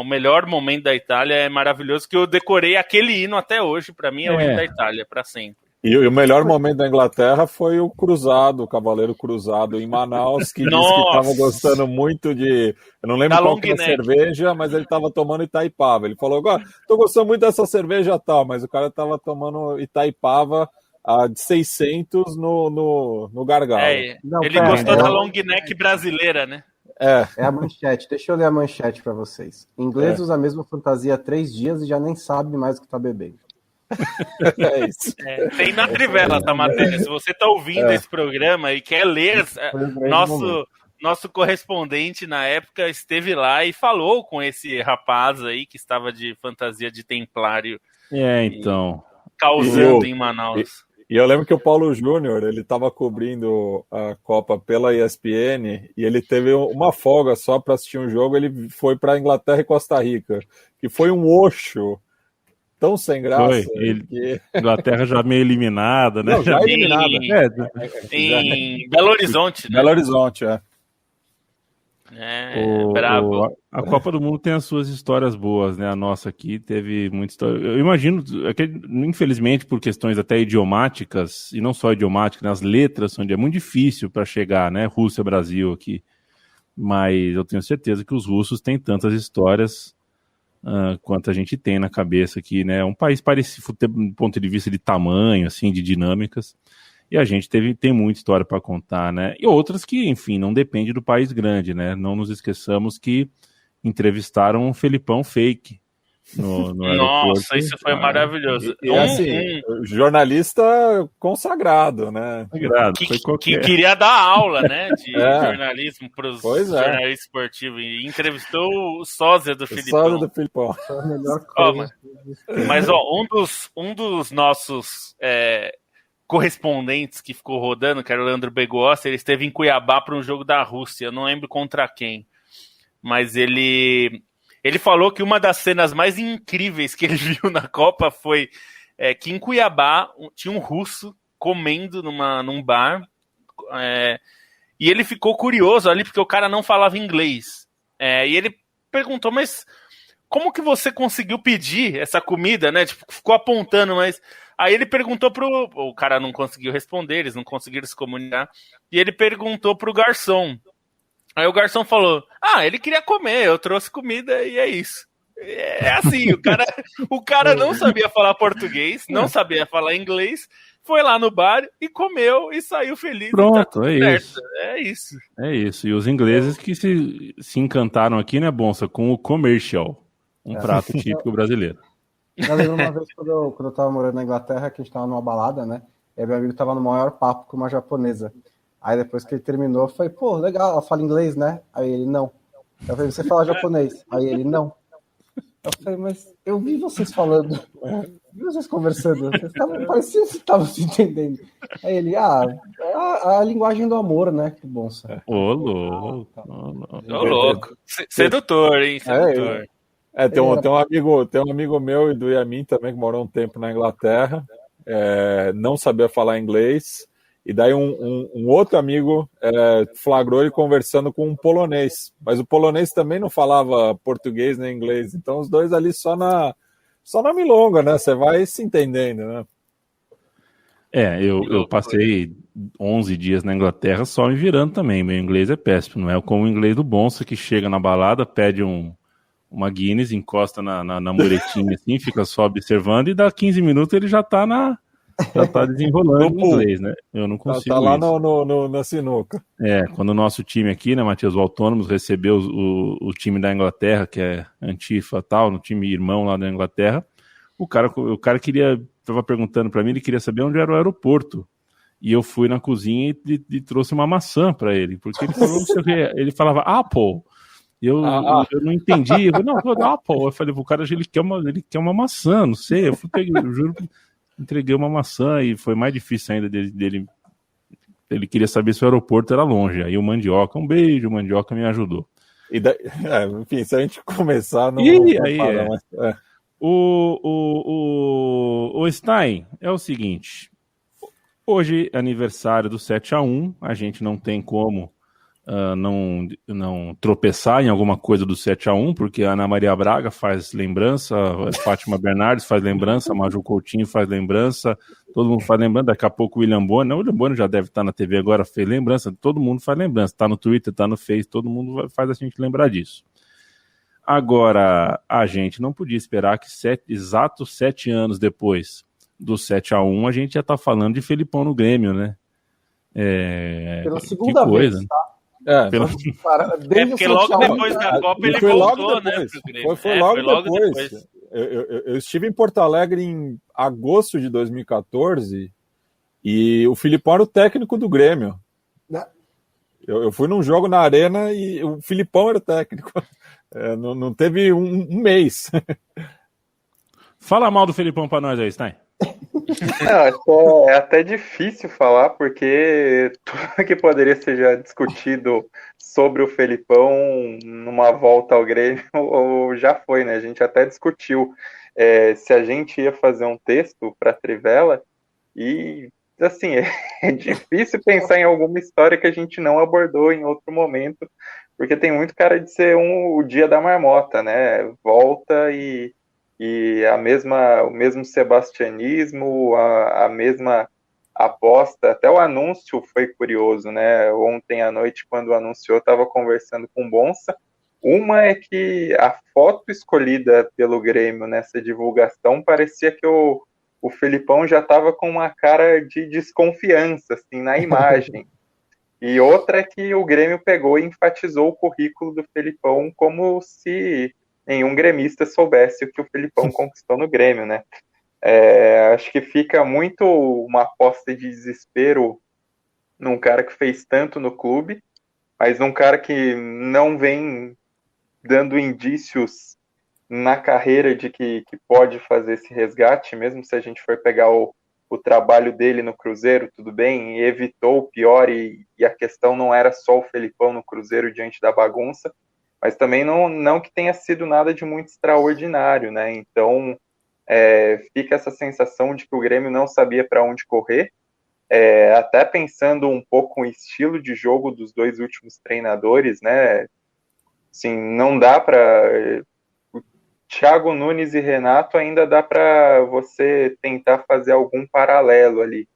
O melhor momento da Itália, é maravilhoso, que eu decorei aquele hino até hoje, para mim é o hino da Itália, para sempre. E o melhor momento da Inglaterra foi o Cavaleiro Cruzado em Manaus, que disse que estava gostando muito de... Eu não lembro qual que era a cerveja, mas ele estava tomando Itaipava. Ele falou, agora, estou gostando muito dessa cerveja tal, mas o cara estava tomando Itaipava de 600 no gargalo. Ele gostou da long neck brasileira, né? É a manchete. Deixa eu ler a manchete para vocês. Inglês usa a mesma fantasia há 3 dias e já nem sabe mais o que está bebendo. É isso. Tem na Trivela essa matéria. Se você está ouvindo esse programa e quer ler, nosso correspondente na época esteve lá e falou com esse rapaz aí que estava de fantasia de templário. Então. Causando em Manaus. E eu lembro que o Paulo Júnior, ele estava cobrindo a Copa pela ESPN e ele teve uma folga só para assistir um jogo. Ele foi para Inglaterra e Costa Rica, que foi um oxo tão sem graça. Inglaterra já meio eliminada, né? Não, já eliminada. Em Belo Horizonte, né? Belo Horizonte, brabo. A Copa do Mundo tem as suas histórias boas, né? A nossa aqui teve muita história. Eu imagino, infelizmente, por questões até idiomáticas, e não só idiomáticas, né? As letras é muito difícil para chegar, né? Rússia, Brasil aqui. Mas eu tenho certeza que os russos têm tantas histórias quanto a gente tem na cabeça aqui, né? É um país parecido do ponto de vista de tamanho, assim, de dinâmicas, e a gente tem muita história para contar, né? E outras que, enfim, não depende do país grande, né? Não nos esqueçamos que entrevistaram um Felipão fake no aeroporto. Nossa, isso foi maravilhoso. E assim, jornalista consagrado, né? Que queria dar aula, né, de jornalismo para os jornalistas esportivos. E entrevistou o sósia do Felipão. Sósia do Felipão. Mas um dos nossos correspondentes que ficou rodando, que era o Leandro Begossi, ele esteve em Cuiabá para um jogo da Rússia. Eu não lembro contra quem. Mas ele falou que uma das cenas mais incríveis que ele viu na Copa foi que em Cuiabá tinha um russo comendo num bar, e ele ficou curioso ali porque o cara não falava inglês. E ele perguntou, mas como que você conseguiu pedir essa comida, né? Tipo, ficou apontando, mas... Aí ele perguntou o cara não conseguiu responder, eles não conseguiram se comunicar, e ele perguntou pro garçom. Aí o garçom falou, ele queria comer, eu trouxe comida e é isso. É assim, o cara não sabia falar português, não sabia falar inglês, foi lá no bar e comeu e saiu feliz. Pronto, tá isso. É isso. É isso. E os ingleses que se encantaram aqui, né, Bonsa, com o commercial, um prato típico brasileiro. Eu lembro uma vez quando eu tava morando na Inglaterra, que a gente tava numa balada, né, e meu amigo tava no maior papo com uma japonesa. Aí depois que ele terminou, eu falei, pô, legal, ela fala inglês, né? Aí ele, não. Eu falei, você fala japonês? Aí ele, não. Eu falei, mas eu vi vocês falando, vi vocês conversando, parecia que vocês estavam se entendendo. Aí ele, a linguagem do amor, né? Que bom. Ô, louco. Ô, louco. Sedutor, hein? Sedutor. Tem um amigo meu e do Yamin também, que morou um tempo na Inglaterra, não sabia falar inglês, e daí um outro amigo flagrou ele conversando com um polonês, mas o polonês também não falava português nem inglês, então os dois ali só na milonga, né? Você vai se entendendo, né? Eu passei 11 dias na Inglaterra só me virando também, meu inglês é péssimo, não é como o inglês do Bonsa, que chega na balada, pede uma Guinness, encosta na muretinha assim, fica só observando e dá 15 minutos ele já tá desenrolando em inglês, né? Eu não consigo. Tá lá na sinuca. Quando o nosso time aqui, né, Matias, o Autônomos, recebeu o time da Inglaterra, que é Antifa tal, no time irmão lá da Inglaterra, o cara tava perguntando para mim, ele queria saber onde era o aeroporto. E eu fui na cozinha e trouxe uma maçã para ele, porque ele falou, ele falava Apple. Eu não entendi. Eu falei, não, Apple. Eu falei, o cara, ele quer uma maçã, não sei. Eu juro, entreguei uma maçã e foi mais difícil ainda dele. Ele queria saber se o aeroporto era longe. Aí o Mandioca, um beijo, o Mandioca me ajudou. E daí, enfim, se a gente começar... O Stein, é o seguinte. Hoje é aniversário do 7-1. A gente não tem como não tropeçar em alguma coisa do 7-1, porque a Ana Maria Braga faz lembrança, a Fátima Bernardes faz lembrança, a Maju Coutinho faz lembrança, todo mundo faz lembrança, daqui a pouco o William Bonner já deve estar na TV agora, fez lembrança, todo mundo faz lembrança, tá no Twitter, tá no Face, todo mundo faz a gente lembrar disso. Agora, a gente não podia esperar que exatos 7 anos depois do 7-1, a gente já tá falando de Felipão no Grêmio, né? Pela segunda vez, tá? Porque logo depois da Copa ele voltou, né? Foi logo depois. Eu estive em Porto Alegre em agosto de 2014 e o Filipão era o técnico do Grêmio. Eu fui num jogo na Arena e o Filipão era o técnico. Não teve um mês. Fala mal do Felipão pra nós aí, Stein. É até difícil falar, porque tudo que poderia ser já discutido sobre o Felipão numa volta ao Grêmio ou já foi, né? A gente até discutiu se a gente ia fazer um texto para Trivela e, assim, é difícil pensar em alguma história que a gente não abordou em outro momento, porque tem muito cara de ser o dia da marmota, né? Volta e o mesmo sebastianismo, a mesma aposta, até o anúncio foi curioso, né? Ontem à noite, quando anunciou, estava conversando com o Bonsa, Uma é que a foto escolhida pelo Grêmio nessa divulgação parecia que o Felipão já estava com uma cara de desconfiança assim, na imagem. E outra é que o Grêmio pegou e enfatizou o currículo do Felipão como se nenhum gremista soubesse o que o Felipão conquistou no Grêmio, né? Acho que fica muito uma aposta de desespero num cara que fez tanto no clube, mas num cara que não vem dando indícios na carreira de que pode fazer esse resgate, mesmo se a gente for pegar o trabalho dele no Cruzeiro, tudo bem, e evitou o pior, e a questão não era só o Felipão no Cruzeiro diante da bagunça, mas também não que tenha sido nada de muito extraordinário, né? Então, fica essa sensação de que o Grêmio não sabia para onde correr, até pensando um pouco o estilo de jogo dos dois últimos treinadores, né? Assim, não dá para... Thiago Nunes e Renato ainda dá para você tentar fazer algum paralelo ali.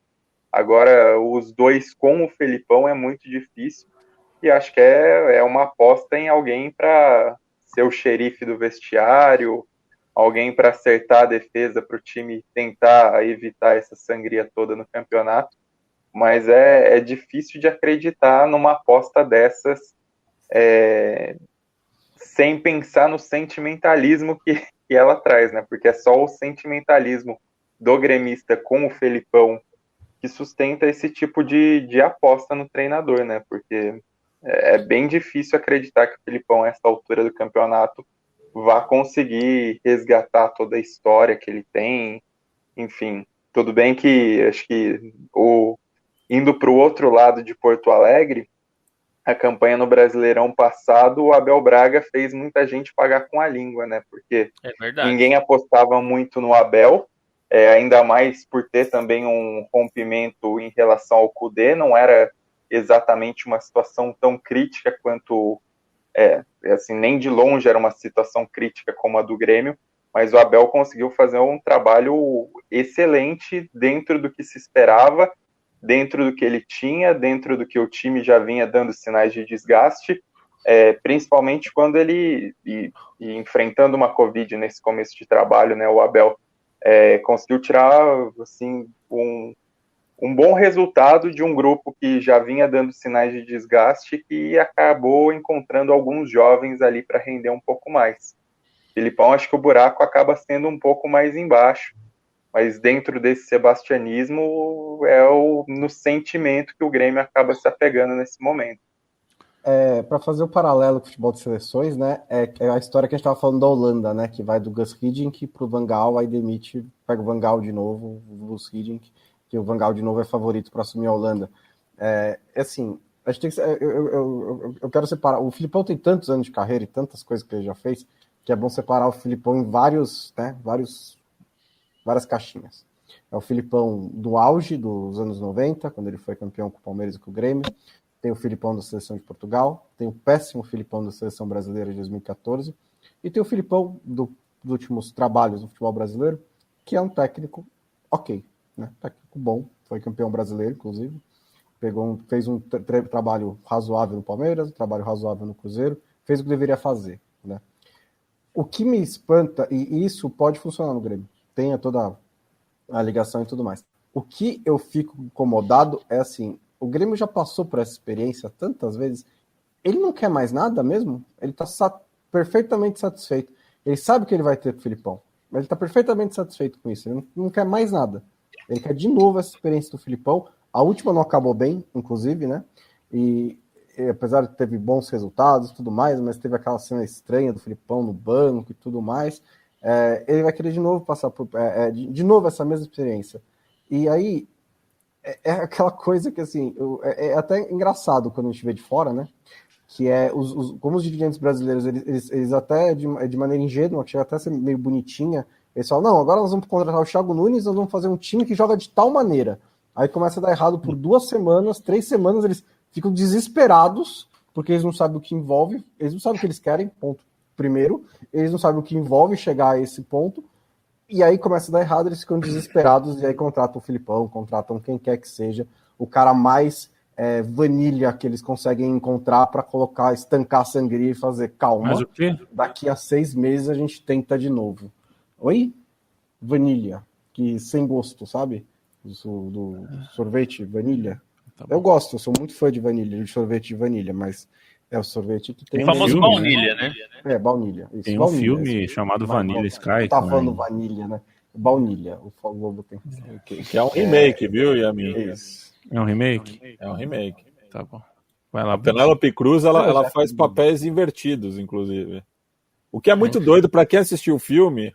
Agora, os dois com o Felipão é muito difícil, e acho que é uma aposta em alguém para ser o xerife do vestiário, alguém para acertar a defesa para o time tentar evitar essa sangria toda no campeonato, mas é difícil de acreditar numa aposta dessas sem pensar no sentimentalismo que ela traz, né? Porque é só o sentimentalismo do gremista com o Felipão que sustenta esse tipo de aposta no treinador, né? Porque é bem difícil acreditar que o Felipão, a essa altura do campeonato, vá conseguir resgatar toda a história que ele tem. Enfim, tudo bem que acho que indo para o outro lado de Porto Alegre, a campanha no Brasileirão passado, o Abel Braga fez muita gente pagar com a língua, né? Porque ninguém apostava muito no Abel, ainda mais por ter também um rompimento em relação ao Kudê, não era exatamente uma situação tão crítica quanto, assim, nem de longe era uma situação crítica como a do Grêmio, mas o Abel conseguiu fazer um trabalho excelente dentro do que se esperava, dentro do que ele tinha, dentro do que o time já vinha dando sinais de desgaste, principalmente quando ele, e enfrentando uma Covid nesse começo de trabalho, né, o Abel conseguiu tirar assim, um bom resultado de um grupo que já vinha dando sinais de desgaste e acabou encontrando alguns jovens ali para render um pouco mais. Filipão, acho que o buraco acaba sendo um pouco mais embaixo, mas dentro desse sebastianismo no sentimento que o Grêmio acaba se apegando nesse momento. Para fazer o paralelo com o futebol de seleções, né, é a história que a gente estava falando da Holanda, né, que vai do Gus Hiddink para o Van Gaal, aí demite, pega o Van Gaal de novo, o Gus Hiddink, que o Van Gaal de novo é favorito para assumir a Holanda. Assim, a gente tem que, eu quero separar, o Filipão tem tantos anos de carreira e tantas coisas que ele já fez, que é bom separar o Filipão em várias caixinhas. É o Filipão do auge dos anos 90, quando ele foi campeão com o Palmeiras e com o Grêmio. Tem o Filipão da Seleção de Portugal. Tem o péssimo Filipão da Seleção Brasileira de 2014. E tem o Filipão dos últimos trabalhos no futebol brasileiro, que é um técnico ok, né? Técnico bom. Foi campeão brasileiro, inclusive. Fez um trabalho razoável no Palmeiras, um trabalho razoável no Cruzeiro. Fez o que deveria fazer, né? O que me espanta, e isso pode funcionar no Grêmio, tenha toda a ligação e tudo mais. O que eu fico incomodado é assim, o Grêmio já passou por essa experiência tantas vezes, ele não quer mais nada mesmo? Ele está perfeitamente satisfeito. Ele sabe que ele vai ter com o Filipão, mas ele está perfeitamente satisfeito com isso. Ele não quer mais nada. Ele quer de novo essa experiência do Filipão. A última não acabou bem, inclusive, né? E apesar de teve bons resultados e tudo mais, mas teve aquela cena estranha do Filipão no banco e tudo mais, ele vai querer de novo passar por de novo essa mesma experiência. E aí é aquela coisa que assim, é até engraçado quando a gente vê de fora, né? Que é como os dirigentes brasileiros, eles até de maneira ingênua, que chega até a ser meio bonitinha, eles falam, não, agora nós vamos contratar o Thiago Nunes, nós vamos fazer um time que joga de tal maneira. Aí começa a dar errado por 2 semanas, 3 semanas, eles ficam desesperados, porque eles não sabem o que envolve, eles não sabem o que eles querem, ponto. Primeiro, eles não sabem o que envolve chegar a esse ponto, e aí começa a dar errado, eles ficam desesperados, e aí contratam o Filipão, contratam quem quer que seja, o cara mais vanilha que eles conseguem encontrar para colocar, estancar a sangria e fazer calma. Mas o quê? Daqui a 6 meses a gente tenta de novo. Oi? Vanilha, que sem gosto, sabe? Do sorvete, vanilha. Tá eu gosto, eu sou muito fã de vanilha, de sorvete de vanilha, mas é o sorvete que tem... O famoso baunilha, né? Baunilha. Isso, tem um baunilha, filme chamado Vanilla Sky. Tá falando vanilha, né? Baunilha, o Lobo tem. Que é um remake, viu, Yamin? Isso. É um remake? É um remake. Tá bom. Vai lá. A Penélope Cruz, ela faz papéis invertidos, inclusive. O que é muito doido para quem assistiu o filme.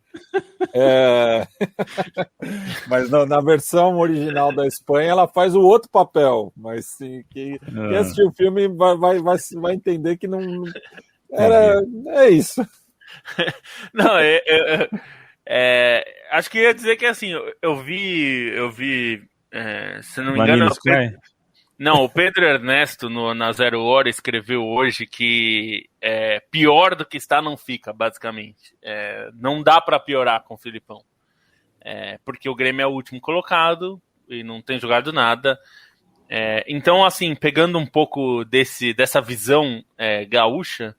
Mas na versão original da Espanha, ela faz o outro papel. Mas sim, quem assistiu o filme vai entender que não era. É isso. Não, acho que ia dizer que assim, eu vi, se não me engano, o Pedro Ernesto na Zero Hora escreveu hoje que pior do que está não fica, basicamente. Não dá para piorar com o Filipão, porque o Grêmio é o último colocado e não tem jogado nada. Então, assim, pegando um pouco dessa visão gaúcha,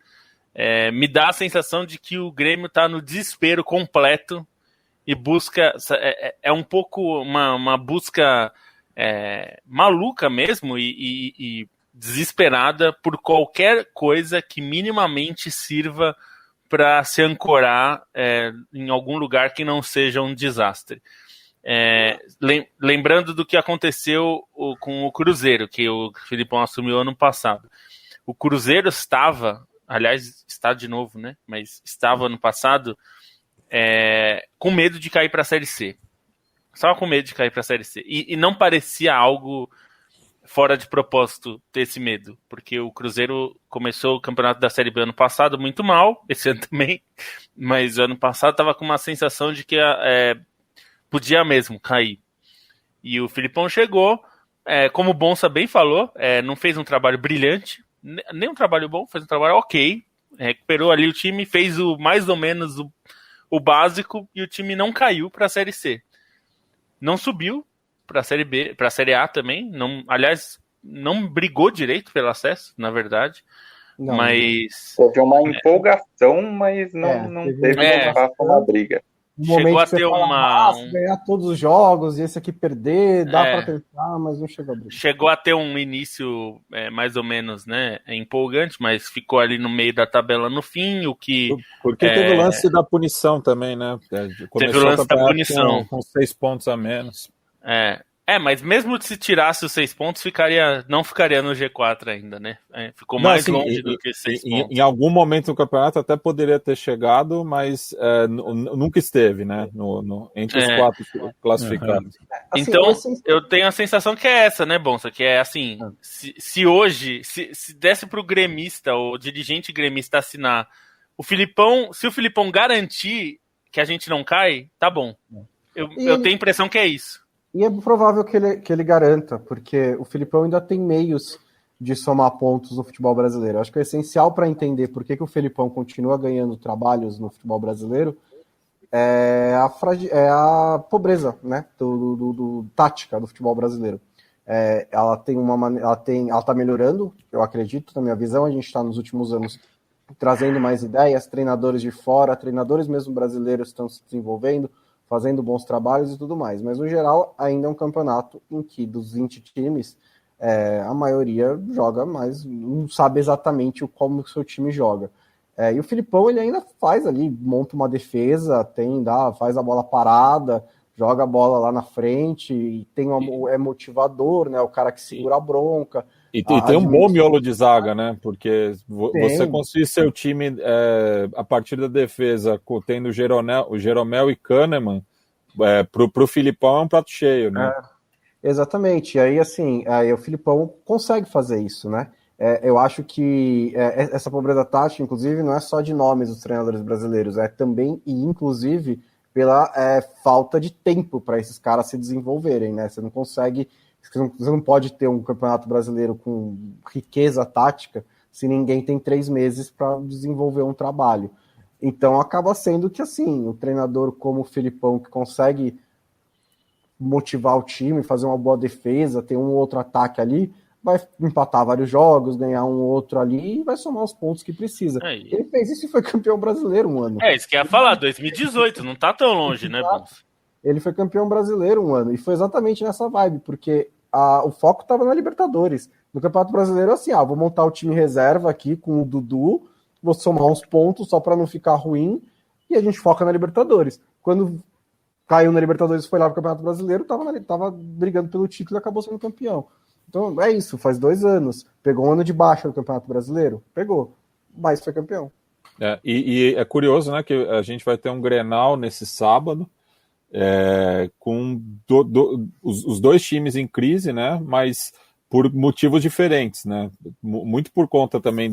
me dá a sensação de que o Grêmio está no desespero completo e busca... um pouco uma busca maluca mesmo e desesperada por qualquer coisa que minimamente sirva para se ancorar em algum lugar que não seja um desastre. Lembrando do que aconteceu com o Cruzeiro, que o Filipão assumiu ano passado. O Cruzeiro estava... Aliás, está de novo, né? Mas estava ano passado com medo de cair para a Série C. Estava com medo de cair para a Série C. E não parecia algo fora de propósito ter esse medo. Porque o Cruzeiro começou o campeonato da Série B ano passado muito mal. Esse ano também. Mas ano passado estava com uma sensação de que podia mesmo cair. E o Filipão chegou. Como o Bonsa bem falou, não fez um trabalho brilhante. Nem um trabalho bom, fez um trabalho ok, recuperou ali o time, fez mais ou menos o básico e o time não caiu para a Série C. Não subiu para a Série B, para a Série A também, aliás, não brigou direito pelo acesso, na verdade. Não, mas teve uma empolgação, mas não teve espaço na briga. Chegou a ter ganhar todos os jogos e esse aqui perder, dá para tentar, mas não chegou a brigar. Chegou a ter um início mais ou menos, né, empolgante, mas ficou ali no meio da tabela no fim, o que... Porque teve o lance da punição também, né? Teve o lance da punição. Com 6 pontos a menos. Mas mesmo se tirasse os 6 pontos, não ficaria no G4 ainda, né? Ficou mais longe do que 6 pontos. Em algum momento do campeonato até poderia ter chegado, mas nunca esteve, né? Entre os 4 classificados. Então, eu tenho a sensação que é essa, né, Bonsa? Que é assim, se hoje, se desse pro gremista, ou dirigente gremista assinar, se o Filipão garantir que a gente não cai, tá bom. Eu tenho a impressão que é isso. E é provável que ele garanta, porque o Filipão ainda tem meios de somar pontos no futebol brasileiro. Acho que o essencial para entender por que o Filipão continua ganhando trabalhos no futebol brasileiro é a pobreza, né, do tática do futebol brasileiro. Ela está melhorando, eu acredito, na minha visão. A gente está nos últimos anos trazendo mais ideias, treinadores de fora, treinadores mesmo brasileiros estão se desenvolvendo, fazendo bons trabalhos e tudo mais, mas no geral ainda é um campeonato em que dos 20 times, a maioria joga, mas não sabe exatamente como o seu time joga. E o Filipão, ele ainda faz ali, monta uma defesa, faz a bola parada, joga a bola lá na frente, e é motivador, né, o cara que segura a bronca. E tem um bom miolo de zaga, né? Porque você conseguir seu time a partir da defesa, tendo o Jeromel e Kahneman, pro Filipão é um prato cheio, né? Exatamente. E aí, assim, o Filipão consegue fazer isso, né? Eu acho que essa pobreza tática, inclusive, não é só de nomes dos treinadores brasileiros, é também, e inclusive, pela falta de tempo para esses caras se desenvolverem, né? Você não pode ter um campeonato brasileiro com riqueza tática se ninguém tem 3 meses para desenvolver um trabalho. Então acaba sendo que, assim, o treinador como o Filipão, que consegue motivar o time, fazer uma boa defesa, ter um outro ataque ali, vai empatar vários jogos, ganhar um outro ali e vai somar os pontos que precisa. Ele fez isso e foi campeão brasileiro um ano. Isso que eu ia falar, 2018, não tá tão longe, né, Bons? Ele foi campeão brasileiro um ano, e foi exatamente nessa vibe, porque o foco tava na Libertadores. No Campeonato Brasileiro, assim, vou montar o time reserva aqui com o Dudu, vou somar uns pontos só para não ficar ruim, e a gente foca na Libertadores. Quando caiu na Libertadores e foi lá pro Campeonato Brasileiro, tava brigando pelo título e acabou sendo campeão. Então é isso, faz 2 anos. Pegou um ano de baixa no Campeonato Brasileiro? Pegou, mas foi campeão. E é curioso, né, que a gente vai ter um Grenal nesse sábado, com os 2 times em crise, né, mas por motivos diferentes, né, muito por conta também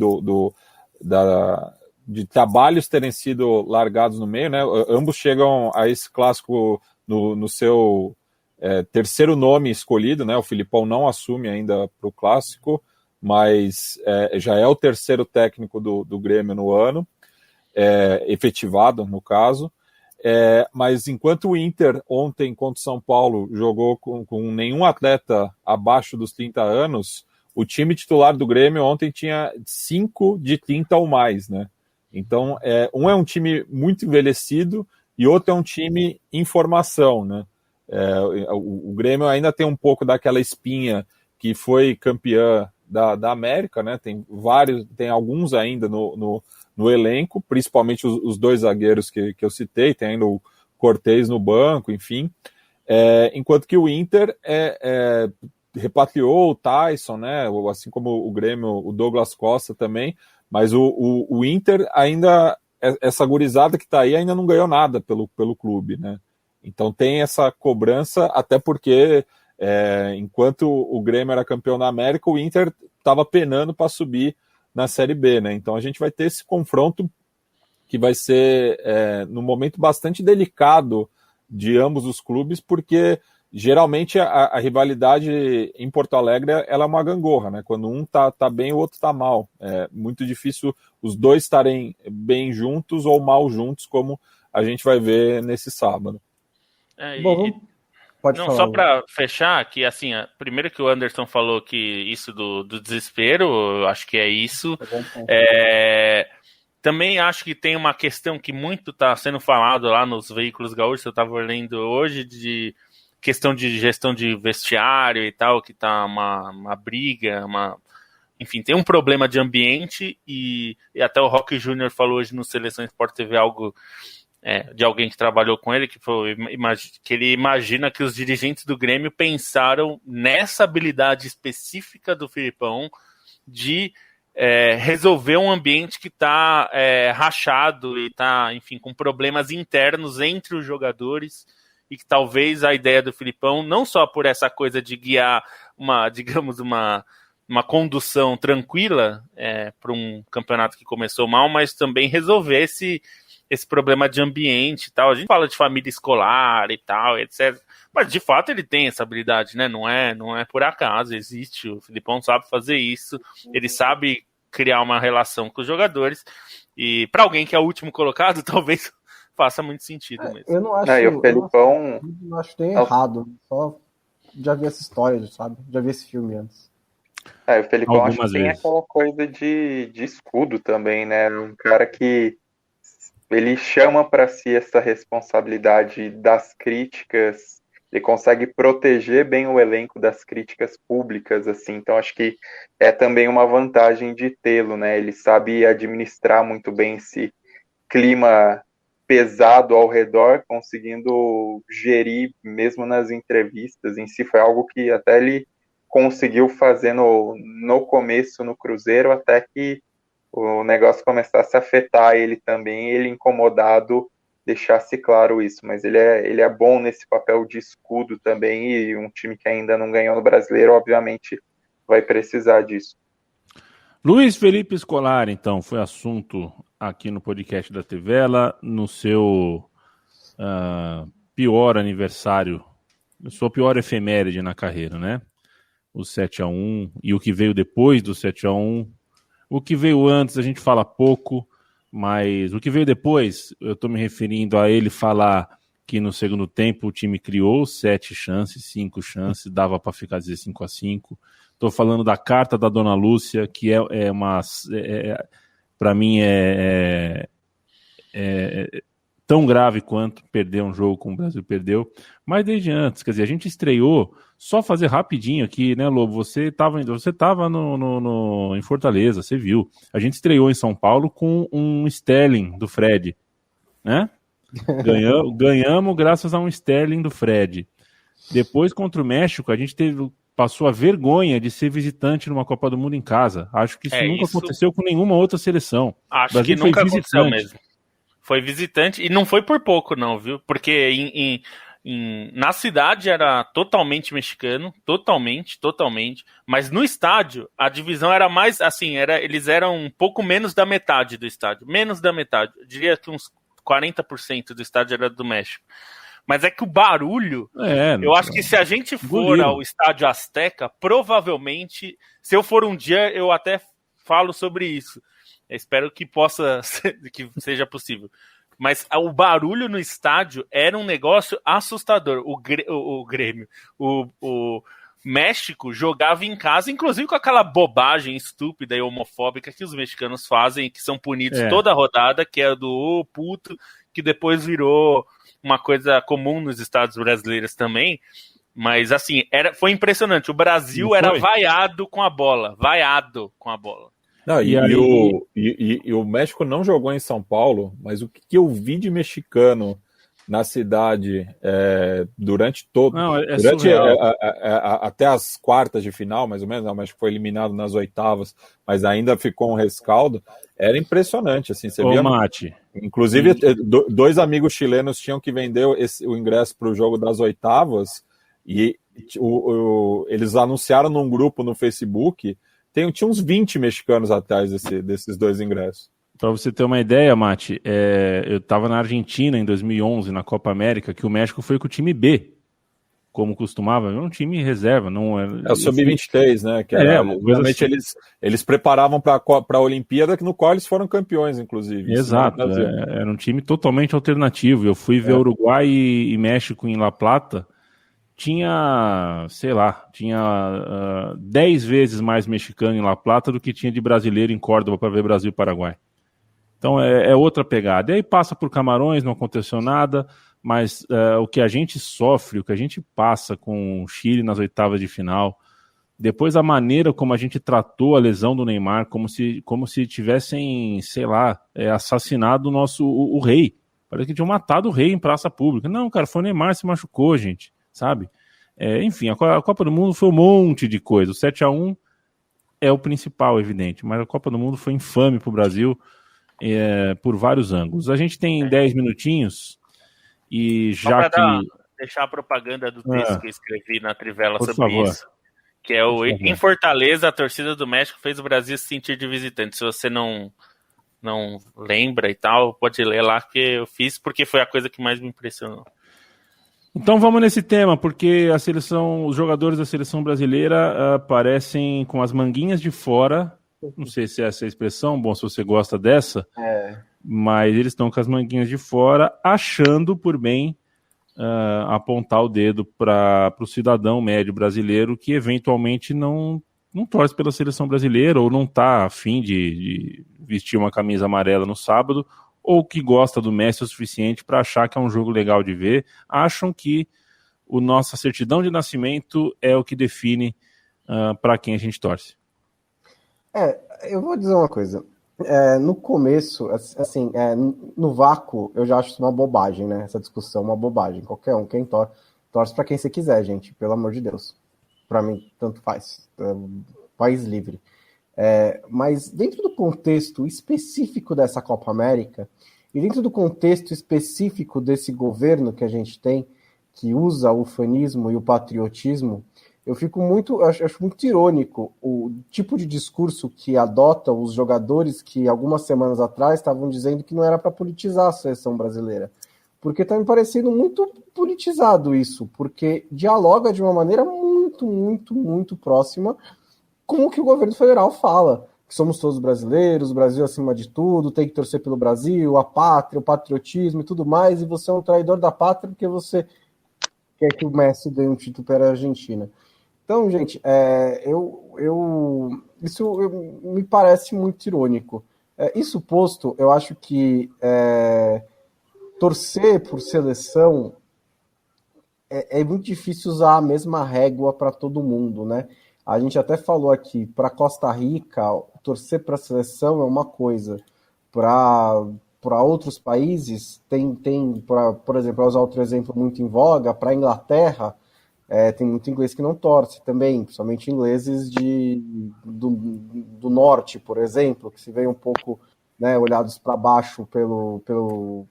de trabalhos terem sido largados no meio, né, ambos chegam a esse clássico no seu terceiro nome escolhido, né, o Filipão não assume ainda para o clássico, mas já é o terceiro técnico do Grêmio no ano, efetivado no caso. Mas enquanto o Inter ontem contra o São Paulo jogou com nenhum atleta abaixo dos 30 anos, o time titular do Grêmio ontem tinha 5 de 30 ou mais, né? Então, um é um time muito envelhecido e outro é um time em formação, né? O Grêmio ainda tem um pouco daquela espinha que foi campeã da América, né? Tem alguns ainda no elenco, principalmente os 2 zagueiros que eu citei, tem ainda o Cortez no banco, enfim. Enquanto que o Inter repatriou o Tyson, né? Assim como o Grêmio, o Douglas Costa também, mas o Inter ainda, essa gurizada que está aí ainda não ganhou nada pelo clube, né? Então tem essa cobrança, até porque enquanto o Grêmio era campeão da América, o Inter estava penando para subir na Série B, né? Então a gente vai ter esse confronto que vai ser num momento bastante delicado de ambos os clubes, porque geralmente a rivalidade em Porto Alegre ela é uma gangorra, né? Quando um tá bem, o outro tá mal. É muito difícil os 2 estarem bem juntos ou mal juntos, como a gente vai ver nesse sábado. Pode falar. Só para fechar, que assim, primeiro que o Anderson falou que isso do desespero, eu acho que é isso. Também acho que tem uma questão que muito está sendo falado lá nos veículos gaúchos, eu estava lendo hoje, de questão de gestão de vestiário e tal, que tá uma briga, enfim, tem um problema de ambiente, e até o Roque Júnior falou hoje no Seleção Sport TV algo de alguém que trabalhou com ele, que falou que ele imagina que os dirigentes do Grêmio pensaram nessa habilidade específica do Filipão de resolver um ambiente que está rachado e está, enfim, com problemas internos entre os jogadores, e que talvez a ideia do Filipão, não só por essa coisa de guiar uma condução tranquila para um campeonato que começou mal, mas também resolver esse problema de ambiente e tal. A gente fala de família escolar e tal, etc. Mas, de fato, ele tem essa habilidade, né? Não é por acaso, existe. O Filipão sabe fazer isso, ele sabe criar uma relação com os jogadores. E para alguém que é o último colocado, talvez faça muito sentido mesmo. Eu não acho, o Felipão... eu acho que tem errado. Só já vi essa história, sabe? Já vi esse filme antes. O Felipão acho que tem aquela coisa de escudo também, né? Um cara que ele chama para si essa responsabilidade das críticas, ele consegue proteger bem o elenco das críticas públicas, assim, então acho que é também uma vantagem de tê-lo, né? Ele sabe administrar muito bem esse clima pesado ao redor, conseguindo gerir mesmo nas entrevistas em si. Foi algo que até ele conseguiu fazer no começo no Cruzeiro, até que o negócio começasse a afetar ele também, ele incomodado deixasse claro isso, mas ele é bom nesse papel de escudo também, e um time que ainda não ganhou no Brasileiro, obviamente, vai precisar disso. Luiz Felipe Scolari, então, foi assunto aqui no podcast da Trivela, no seu pior aniversário, sua pior efeméride na carreira, né? O 7-1 e o que veio depois do 7-1. O que veio antes a gente fala pouco, mas o que veio depois, eu estou me referindo a ele falar que no segundo tempo o time criou 7 chances, 5 chances, dava para ficar 5-5. Estou falando da carta da Dona Lúcia, que para mim é tão grave quanto perder um jogo como o Brasil perdeu. Mas desde antes, quer dizer, a gente estreou, só fazer rapidinho aqui, né, Lobo? Você estava em Fortaleza, você viu. A gente estreou em São Paulo com um Sterling do Fred, né? Ganhamos graças a um Sterling do Fred. Depois, contra o México, a gente passou a vergonha de ser visitante numa Copa do Mundo em casa. Acho que isso nunca aconteceu com nenhuma outra seleção. Acho que nunca aconteceu mesmo. Foi visitante, e não foi por pouco não, viu? Porque na cidade era totalmente mexicano, totalmente, mas no estádio a divisão era mais, assim, eles eram um pouco menos da metade do estádio, menos da metade, eu diria que uns 40% do estádio era do México. Mas é que o barulho, eu acho que se a gente for ao estádio Azteca, provavelmente, se eu for um dia, eu até falo sobre isso. Eu espero que que seja possível. Mas o barulho no estádio era um negócio assustador. O Grêmio, o México jogava em casa, inclusive com aquela bobagem estúpida e homofóbica que os mexicanos fazem, que são punidos toda a rodada, que é do puto, que depois virou uma coisa comum nos estados brasileiros também. Mas assim, foi impressionante. O Brasil era vaiado com a bola. Não, e o México não jogou em São Paulo, mas o que eu vi de mexicano na cidade durante todo. Até as quartas de final, mais ou menos, o México foi eliminado nas oitavas, mas ainda ficou um rescaldo. Era impressionante, assim, você via. Mate. Inclusive, 2 amigos chilenos tinham que vender o ingresso para o jogo das oitavas, e eles anunciaram num grupo no Facebook. Tinha uns 20 mexicanos atrás desses 2 ingressos. Para você ter uma ideia, Mate, eu estava na Argentina em 2011, na Copa América, que o México foi com o time B, como costumava, um time reserva. O Sub-23, né? Que realmente assim. eles preparavam para a Olimpíada, no qual eles foram campeões, inclusive. Exato, era um time totalmente alternativo. Eu fui ver Uruguai e México em La Plata, tinha 10 vezes mais mexicano em La Plata do que tinha de brasileiro em Córdoba para ver Brasil e Paraguai. Então é outra pegada. E aí passa por Camarões, não aconteceu nada, mas o que a gente sofre, o que a gente passa com o Chile nas oitavas de final, depois a maneira como a gente tratou a lesão do Neymar, como se tivessem, assassinado o rei. Parece que tinham matado o rei em praça pública. Não, cara, foi o Neymar, se machucou, gente, sabe? Enfim, a Copa do Mundo foi um monte de coisa. O 7-1 é o principal, evidente, mas a Copa do Mundo foi infame para o Brasil por vários ângulos. A gente tem 10 minutinhos e já que... deixar a propaganda do texto que eu escrevi na Trivela sobre isso, que é em Fortaleza, a torcida do México fez o Brasil se sentir de visitante. Se você não lembra e tal, pode ler lá, que eu fiz, porque foi a coisa que mais me impressionou. Então vamos nesse tema, porque os jogadores da seleção brasileira aparecem com as manguinhas de fora. Não sei se é essa a expressão, bom, se você gosta dessa, mas eles estão com as manguinhas de fora, achando por bem apontar o dedo para o cidadão médio brasileiro que eventualmente não torce pela seleção brasileira ou não está a fim de vestir uma camisa amarela no sábado, ou que gosta do Messi o suficiente para achar que é um jogo legal de ver, acham que nossa certidão de nascimento é o que define para quem a gente torce. Eu vou dizer uma coisa. No começo, assim, no vácuo, eu já acho isso uma bobagem, né? Essa discussão é uma bobagem. Qualquer um, quem torce para quem você quiser, gente, pelo amor de Deus. Para mim, tanto faz. País livre. Mas dentro do contexto específico dessa Copa América, e dentro do contexto específico desse governo que a gente tem, que usa o ufanismo e o patriotismo, eu acho muito irônico o tipo de discurso que adota os jogadores que algumas semanas atrás estavam dizendo que não era para politizar a seleção brasileira. Porque está me parecendo muito politizado isso, porque dialoga de uma maneira muito, muito, muito próxima com o que o governo federal fala. somos todos brasileiros, o Brasil acima de tudo, tem que torcer pelo Brasil, a pátria, o patriotismo e tudo mais, e você é um traidor da pátria porque você quer que o Messi ganhe um título para a Argentina. Então, gente, me parece muito irônico. Isso posto, eu acho que torcer por seleção é muito difícil usar a mesma régua para todo mundo, né? A gente até falou aqui, para Costa Rica, torcer para a seleção é uma coisa, para outros países, por exemplo, para usar outro exemplo muito em voga, para a Inglaterra, tem muito inglês que não torce também, principalmente ingleses do norte, por exemplo, que se veem um pouco, né, olhados para baixo pelo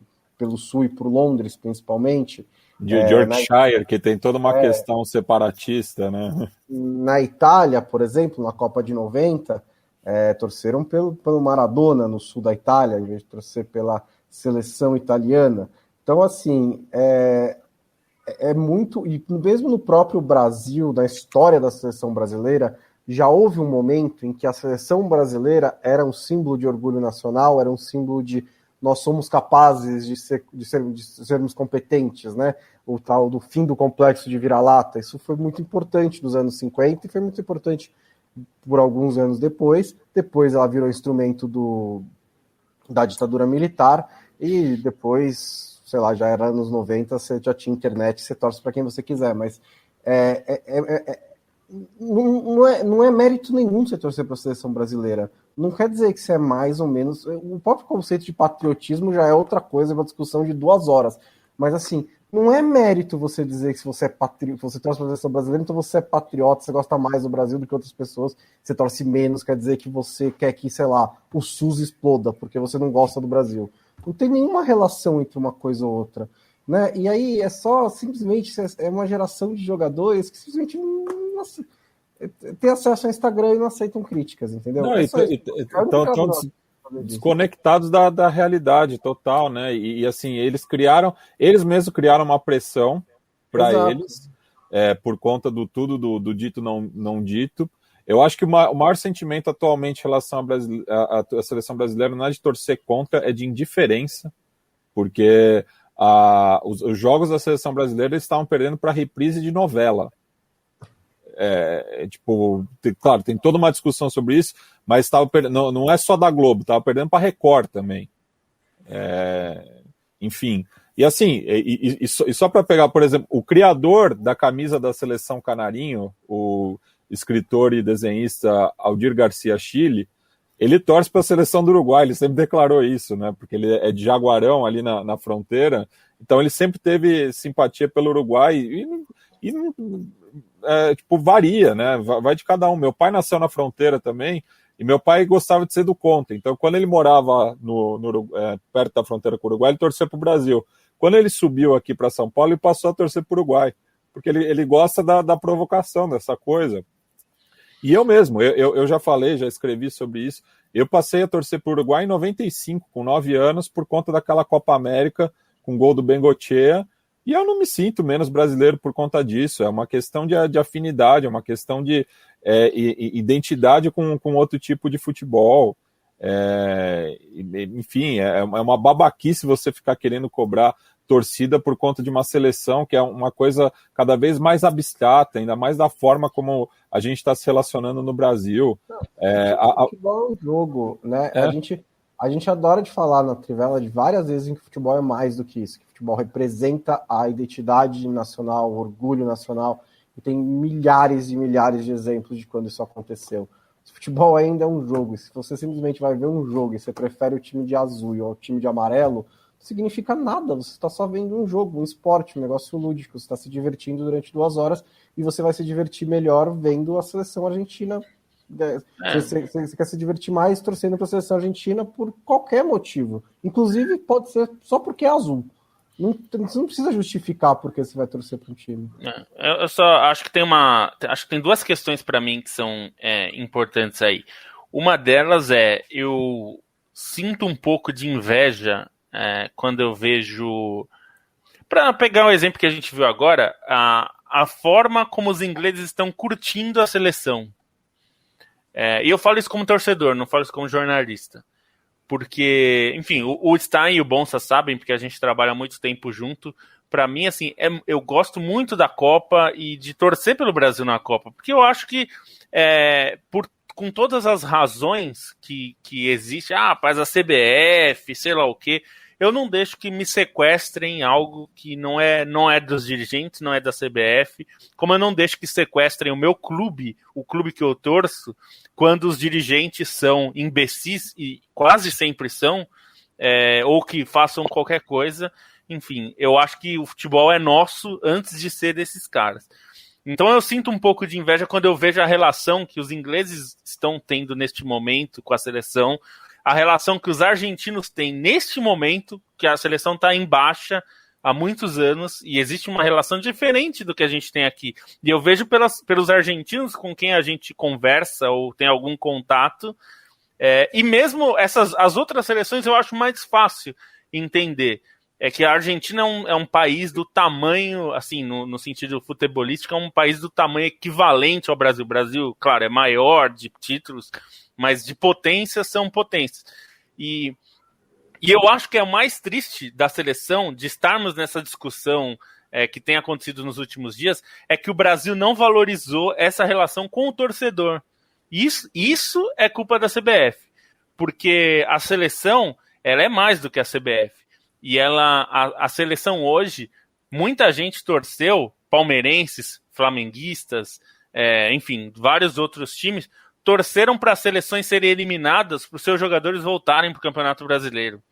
sul e por Londres, principalmente. De Yorkshire, que tem toda uma questão separatista, né? Na Itália, por exemplo, na Copa de 90, torceram pelo Maradona no sul da Itália, em vez de torcer pela seleção italiana. Então, assim, muito... E mesmo no próprio Brasil, na história da seleção brasileira, já houve um momento em que a seleção brasileira era um símbolo de orgulho nacional, era um símbolo de nós somos capazes de sermos competentes, né? O tal do fim do complexo de vira-lata. Isso foi muito importante nos anos 50 e foi muito importante por alguns anos depois. Depois ela virou instrumento da ditadura militar e depois, sei lá, já era anos 90, você já tinha internet, você torce para quem você quiser, mas não é mérito nenhum você torcer para a seleção brasileira. Não quer dizer que você é mais ou menos... O próprio conceito de patriotismo já é outra coisa, é uma discussão de 2 horas. Mas, assim, não é mérito você dizer que se você você torce para a seleção brasileira, então você é patriota, você gosta mais do Brasil do que outras pessoas, você torce menos, quer dizer que você quer que, sei lá, o SUS exploda, porque você não gosta do Brasil. Não tem nenhuma relação entre uma coisa ou outra, né? E aí é só, simplesmente, é uma geração de jogadores que simplesmente tem acesso ao Instagram e não aceitam críticas, entendeu? Não, estão desconectados da realidade total, né? E assim, eles mesmos criaram uma pressão para eles, por conta do dito não dito. Eu acho que o maior sentimento atualmente em relação à seleção brasileira não é de torcer contra, é de indiferença, porque os jogos da seleção brasileira estavam perdendo para reprise de novela. Claro, tem toda uma discussão sobre isso, mas não é só da Globo, estava perdendo para Record também. Enfim, e assim, e só para pegar, por exemplo, o criador da camisa da seleção Canarinho, o escritor e desenhista Aldir Garcia Chile, ele torce para a seleção do Uruguai, ele sempre declarou isso, né? Porque ele é de Jaguarão, ali na fronteira, então ele sempre teve simpatia pelo Uruguai e varia, né? Vai de cada um. Meu pai nasceu na fronteira também, e meu pai gostava de ser do contra. Então, quando ele morava perto da fronteira com o Uruguai, ele torcia para o Brasil. Quando ele subiu aqui para São Paulo, ele passou a torcer para o Uruguai, porque ele gosta da provocação, dessa coisa. E eu mesmo, eu já falei, já escrevi sobre isso. Eu passei a torcer para o Uruguai em 95, com 9 anos, por conta daquela Copa América, com gol do Bengochea. E eu não me sinto menos brasileiro por conta disso. É uma questão de afinidade, é uma questão de identidade com outro tipo de futebol. Enfim, é uma babaquice você ficar querendo cobrar torcida por conta de uma seleção que é uma coisa cada vez mais abstrata, ainda mais da forma como a gente está se relacionando no Brasil. Futebol é um jogo, né? A gente adora de falar na Trivela de várias vezes em que futebol é mais do que isso, que futebol representa a identidade nacional, o orgulho nacional, e tem milhares e milhares de exemplos de quando isso aconteceu. O futebol ainda é um jogo, e se você simplesmente vai ver um jogo e você prefere o time de azul ou o time de amarelo, não significa nada, você está só vendo um jogo, um esporte, um negócio lúdico, você está se divertindo durante 2 horas e você vai se divertir melhor vendo a seleção argentina. Você quer se divertir mais torcendo para a seleção argentina por qualquer motivo, inclusive pode ser só porque é azul. Você não precisa justificar porque você vai torcer para um time. Eu só acho que tem 2 questões para mim que são importantes aí. Uma delas eu sinto um pouco de inveja quando eu vejo, para pegar um exemplo que a gente viu agora, a forma como os ingleses estão curtindo a seleção. E eu falo isso como torcedor, não falo isso como jornalista. Porque, enfim, o Stein e o Bonsa sabem, porque a gente trabalha há muito tempo junto. Para mim, assim, eu gosto muito da Copa e de torcer pelo Brasil na Copa, porque eu acho que, com todas as razões que existem, faz a CBF, sei lá o quê, eu não deixo que me sequestrem algo que não é dos dirigentes, não é da CBF, como eu não deixo que sequestrem o meu clube, o clube que eu torço, quando os dirigentes são imbecis, e quase sempre são, ou que façam qualquer coisa. Enfim, eu acho que o futebol é nosso antes de ser desses caras. Então eu sinto um pouco de inveja quando eu vejo a relação que os ingleses estão tendo neste momento com a seleção, a relação que os argentinos têm neste momento, que a seleção está em baixa há muitos anos, e existe uma relação diferente do que a gente tem aqui. E eu vejo pelos argentinos com quem a gente conversa ou tem algum contato, e mesmo as outras seleções eu acho mais fácil entender. É que a Argentina é um país do tamanho, assim, no sentido futebolístico, é um país do tamanho equivalente ao Brasil. O Brasil, claro, é maior de títulos, mas de potência são potências. E eu acho que é o mais triste da seleção, de estarmos nessa discussão que tem acontecido nos últimos dias, é que o Brasil não valorizou essa relação com o torcedor. Isso é culpa da CBF, porque a seleção, ela é mais do que a CBF. E a seleção hoje, muita gente torceu, palmeirenses, flamenguistas, enfim, vários outros times, torceram para as seleções serem eliminadas, para os seus jogadores voltarem para o Campeonato Brasileiro.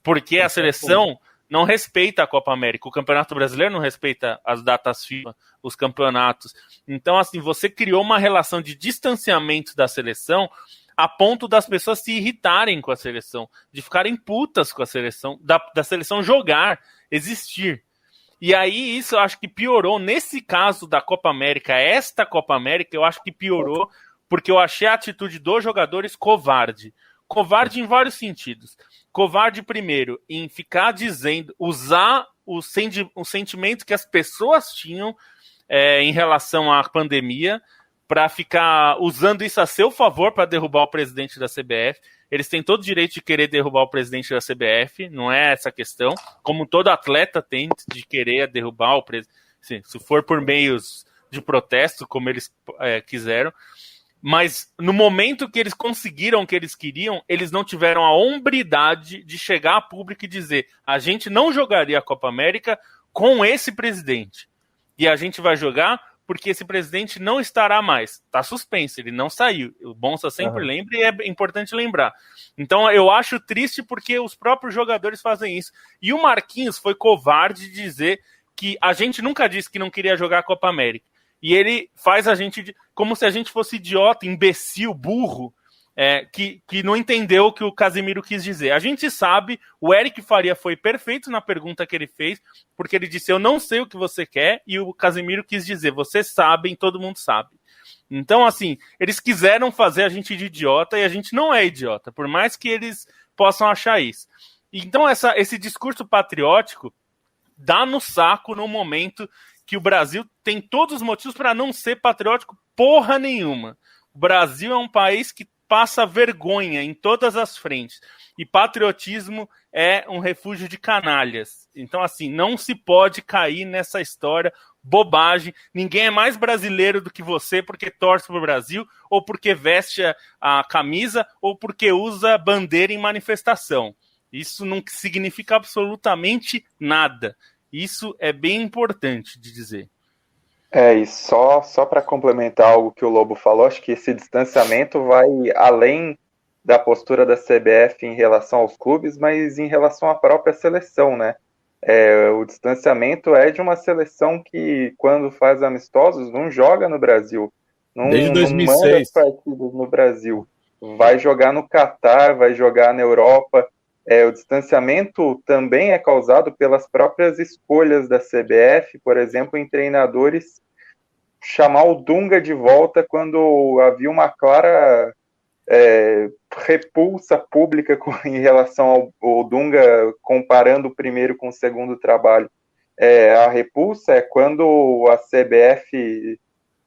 Porque a seleção não respeita a Copa América, o Campeonato Brasileiro não respeita as datas FIFA, os campeonatos. Então, assim, você criou uma relação de distanciamento da seleção a ponto das pessoas se irritarem com a seleção, de ficarem putas com a seleção, da seleção jogar, existir. E aí isso eu acho que piorou, nesse caso da Copa América, esta Copa América, eu acho que piorou, porque eu achei a atitude dos jogadores covarde. Covarde em vários sentidos. Covarde, primeiro, em ficar dizendo, usar o sentimento que as pessoas tinham em relação à pandemia, para ficar usando isso a seu favor para derrubar o presidente da CBF. Eles têm todo o direito de querer derrubar o presidente da CBF, não é essa a questão. Como todo atleta tem de querer derrubar o presidente, se for por meios de protesto, como eles quiseram. Mas no momento que eles conseguiram o que eles queriam, eles não tiveram a hombridade de chegar a público e dizer: a gente não jogaria a Copa América com esse presidente. E a gente vai jogar porque esse presidente não estará mais. Está suspenso, ele não saiu. O Bonsa sempre lembra e é importante lembrar. Então eu acho triste porque os próprios jogadores fazem isso. E o Marquinhos foi covarde de dizer que a gente nunca disse que não queria jogar a Copa América. E ele faz a gente como se a gente fosse idiota, imbecil, burro, que não entendeu o que o Casemiro quis dizer. A gente sabe, o Eric Faria foi perfeito na pergunta que ele fez, porque ele disse: eu não sei o que você quer, e o Casemiro quis dizer: vocês sabem, todo mundo sabe. Então, assim, eles quiseram fazer a gente de idiota, e a gente não é idiota, por mais que eles possam achar isso. Então, esse discurso patriótico dá no saco no momento que o Brasil tem todos os motivos para não ser patriótico porra nenhuma. O Brasil é um país que passa vergonha em todas as frentes. E patriotismo é um refúgio de canalhas. Então, assim, não se pode cair nessa história, bobagem. Ninguém é mais brasileiro do que você porque torce pro Brasil, ou porque veste a camisa, ou porque usa bandeira em manifestação. Isso não significa absolutamente nada. Isso é bem importante de dizer. E só para complementar algo que o Lobo falou, acho que esse distanciamento vai além da postura da CBF em relação aos clubes, mas em relação à própria seleção, né? O distanciamento é de uma seleção que, quando faz amistosos, não joga no Brasil. Desde 2006. Não manda partidas no Brasil. Vai jogar no Catar, vai jogar na Europa. O distanciamento também é causado pelas próprias escolhas da CBF, por exemplo, em treinadores, chamar o Dunga de volta quando havia uma clara repulsa pública em relação ao Dunga, comparando o primeiro com o segundo trabalho. A repulsa é quando a CBF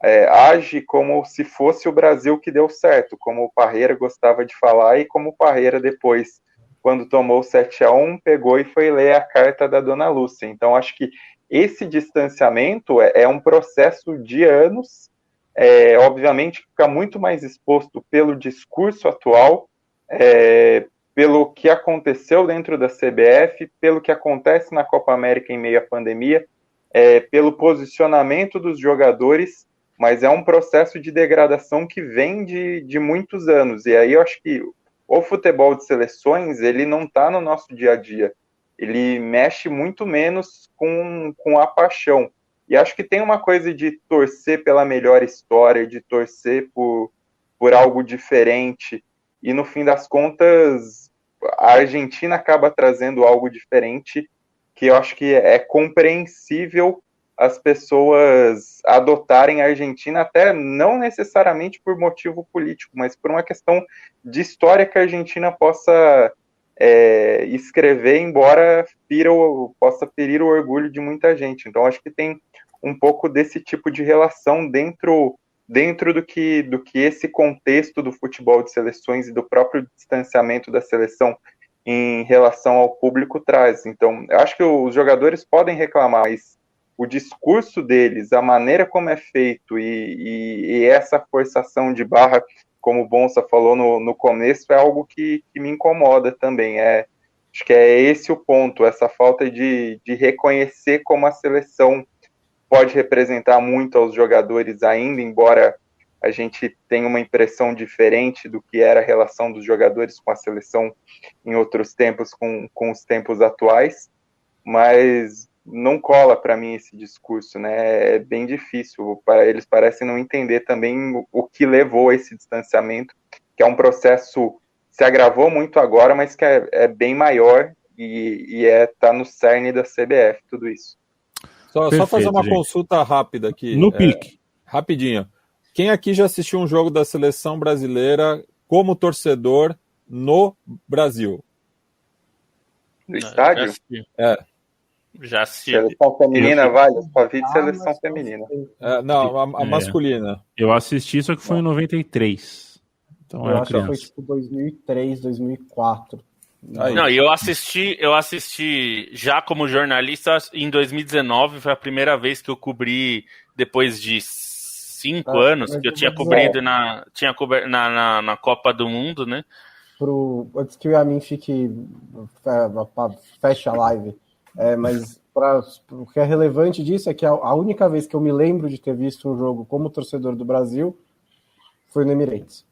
age como se fosse o Brasil que deu certo, como o Parreira gostava de falar, e como o Parreira depois, quando tomou 7-1, pegou e foi ler a carta da Dona Lúcia. Então, acho que esse distanciamento é um processo de anos, obviamente fica muito mais exposto pelo discurso atual, pelo que aconteceu dentro da CBF, pelo que acontece na Copa América em meio à pandemia, pelo posicionamento dos jogadores, mas é um processo de degradação que vem de muitos anos. E aí eu acho que o futebol de seleções, ele não está no nosso dia a dia. Ele mexe muito menos com a paixão. E acho que tem uma coisa de torcer pela melhor história, de torcer por algo diferente. E no fim das contas, a Argentina acaba trazendo algo diferente, que eu acho que é compreensível as pessoas adotarem a Argentina, até não necessariamente por motivo político, mas por uma questão de história que a Argentina possa escrever, embora possa ferir o orgulho de muita gente. Então, acho que tem um pouco desse tipo de relação dentro do que esse contexto do futebol de seleções e do próprio distanciamento da seleção em relação ao público traz. Então, eu acho que os jogadores podem reclamar, mas o discurso deles, a maneira como é feito e essa forçação de barra, como o Bonsa falou no começo, é algo que me incomoda também. Acho que é esse o ponto, essa falta de reconhecer como a seleção pode representar muito aos jogadores ainda, embora a gente tenha uma impressão diferente do que era a relação dos jogadores com a seleção em outros tempos, com os tempos atuais, mas não cola para mim esse discurso, né? É bem difícil, eles parecem não entender também o que levou a esse distanciamento, que é um processo que se agravou muito agora, mas que é bem maior e tá no cerne da CBF, tudo isso. Só fazer uma consulta rápida aqui. No pique. Rapidinho. Quem aqui já assistiu um jogo da seleção brasileira como torcedor no Brasil? No estádio? Já assisti. Seleção feminina, vale? Só vi de seleção feminina. Não, a masculina. Eu assisti, só que foi em 93. Então eu acho que foi tipo 2003, 2004. Não, e eu assisti já como jornalista em 2019, foi a primeira vez que eu cobri depois de 5 anos, que eu tinha cobrido na Copa do Mundo, né? Antes que o Yamin feche a live, mas o que é relevante disso é que a única vez que eu me lembro de ter visto um jogo como torcedor do Brasil foi no Emirates.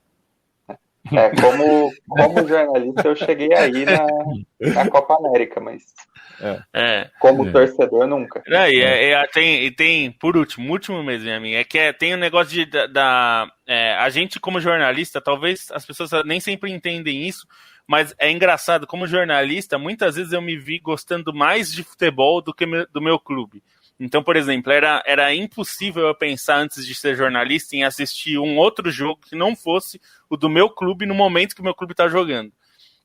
Como jornalista eu cheguei aí na Copa América, mas como torcedor nunca. Tem por último mesmo, Yamin, tem um negócio a gente como jornalista, talvez as pessoas nem sempre entendem isso, mas é engraçado, como jornalista, muitas vezes eu me vi gostando mais de futebol do que do meu clube. Então, por exemplo, era impossível eu pensar antes de ser jornalista em assistir um outro jogo que não fosse o do meu clube no momento que o meu clube está jogando.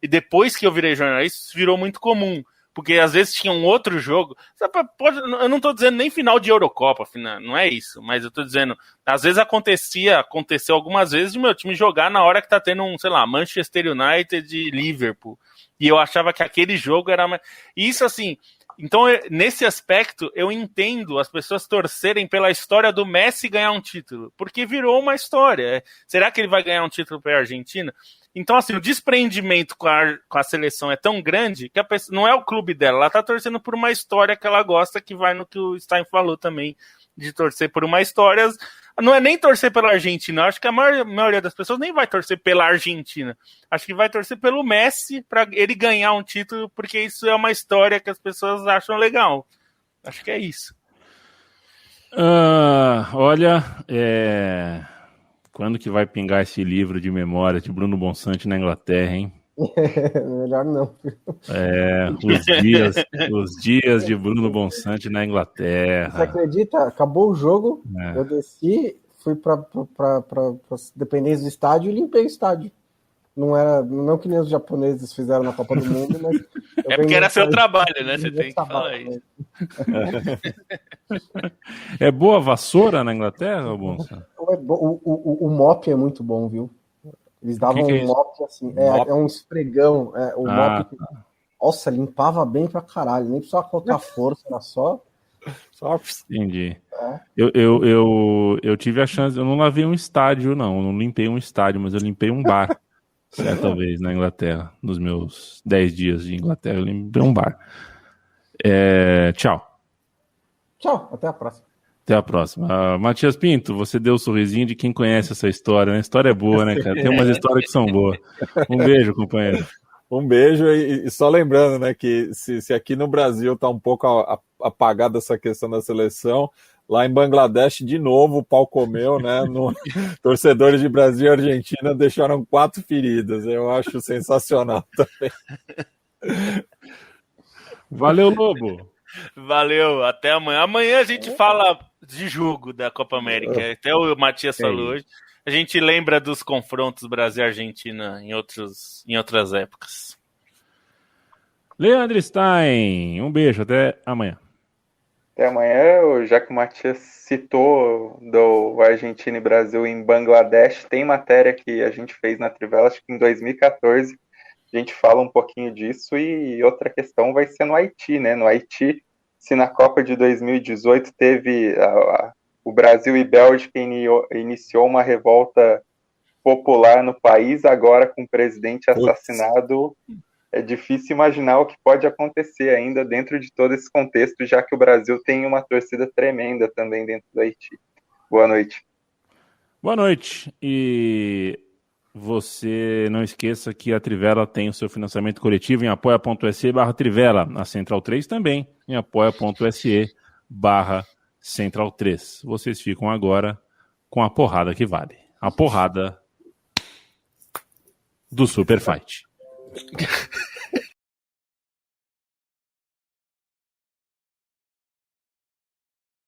E depois que eu virei jornalista, isso virou muito comum, porque às vezes tinha um outro jogo. Eu não estou dizendo nem final de Eurocopa, não é isso, mas eu estou dizendo, às vezes aconteceu algumas vezes de meu time jogar na hora que está tendo Manchester United e Liverpool. E eu achava que aquele jogo era... Isso assim... Então, nesse aspecto, eu entendo as pessoas torcerem pela história do Messi ganhar um título, porque virou uma história. Será que ele vai ganhar um título para a Argentina? Então, assim, o desprendimento com a seleção é tão grande que a pessoa, não é o clube dela, ela está torcendo por uma história que ela gosta, que vai no que o Stein falou também, de torcer por uma história. Não é nem torcer pela Argentina, acho que a maioria das pessoas nem vai torcer pela Argentina. Acho que vai torcer pelo Messi para ele ganhar um título, porque isso é uma história que as pessoas acham legal. Acho que é isso. Olha, quando que vai pingar esse livro de memória de Bruno Bonsante na Inglaterra, hein? Melhor não. Os dias de Bruno Bonsante na Inglaterra. Você acredita? Acabou o jogo, eu desci, fui para dependência do estádio e limpei o estádio. Não que nem os japoneses fizeram na Copa do Mundo, mas... É porque era seu trabalho, né? Você tem que falar isso. É boa a vassoura na Inglaterra, Bonsa? O mop é muito bom, viu? Eles davam Que é um mop assim, é um esfregão. Mop. Nossa, limpava bem pra caralho, nem precisava colocar força, era só. Entendi. Eu tive a chance, eu não lavei um estádio, não limpei um estádio, mas eu limpei um bar, certa vez na Inglaterra, nos meus 10 dias de Inglaterra, eu limpei um bar. Tchau. Tchau, até a próxima. Até a próxima. Matias Pinto, você deu o sorrisinho de quem conhece essa história, né? A história é boa, né, cara? Tem umas histórias que são boas. Um beijo, companheiro. Um beijo e só lembrando, né, que se aqui no Brasil tá um pouco apagada essa questão da seleção, lá em Bangladesh, de novo, o pau comeu, né? Torcedores de Brasil e Argentina deixaram 4 feridas. Eu acho sensacional também. Valeu, Lobo. Valeu, até amanhã. Amanhã a gente fala de jogo da Copa América. Até o Matias falou hoje. A gente lembra dos confrontos Brasil e Argentina em outras épocas. Leandro Stein, um beijo, até amanhã. Até amanhã, já que o Matias citou do Argentina e Brasil em Bangladesh, tem matéria que a gente fez na Trivela, acho que em 2014, a gente fala um pouquinho disso, e outra questão vai ser no Haiti, né? No Haiti, se na Copa de 2018 teve o Brasil e Bélgica iniciou uma revolta popular no país, agora com o presidente assassinado, é difícil imaginar o que pode acontecer ainda dentro de todo esse contexto, já que o Brasil tem uma torcida tremenda também dentro do Haiti. Boa noite. Boa noite. E você não esqueça que a Trivela tem o seu financiamento coletivo em apoia.se/Trivela. A Central 3 também em apoia.se/Central 3. Vocês ficam agora com a porrada que vale. A porrada do Super Fight.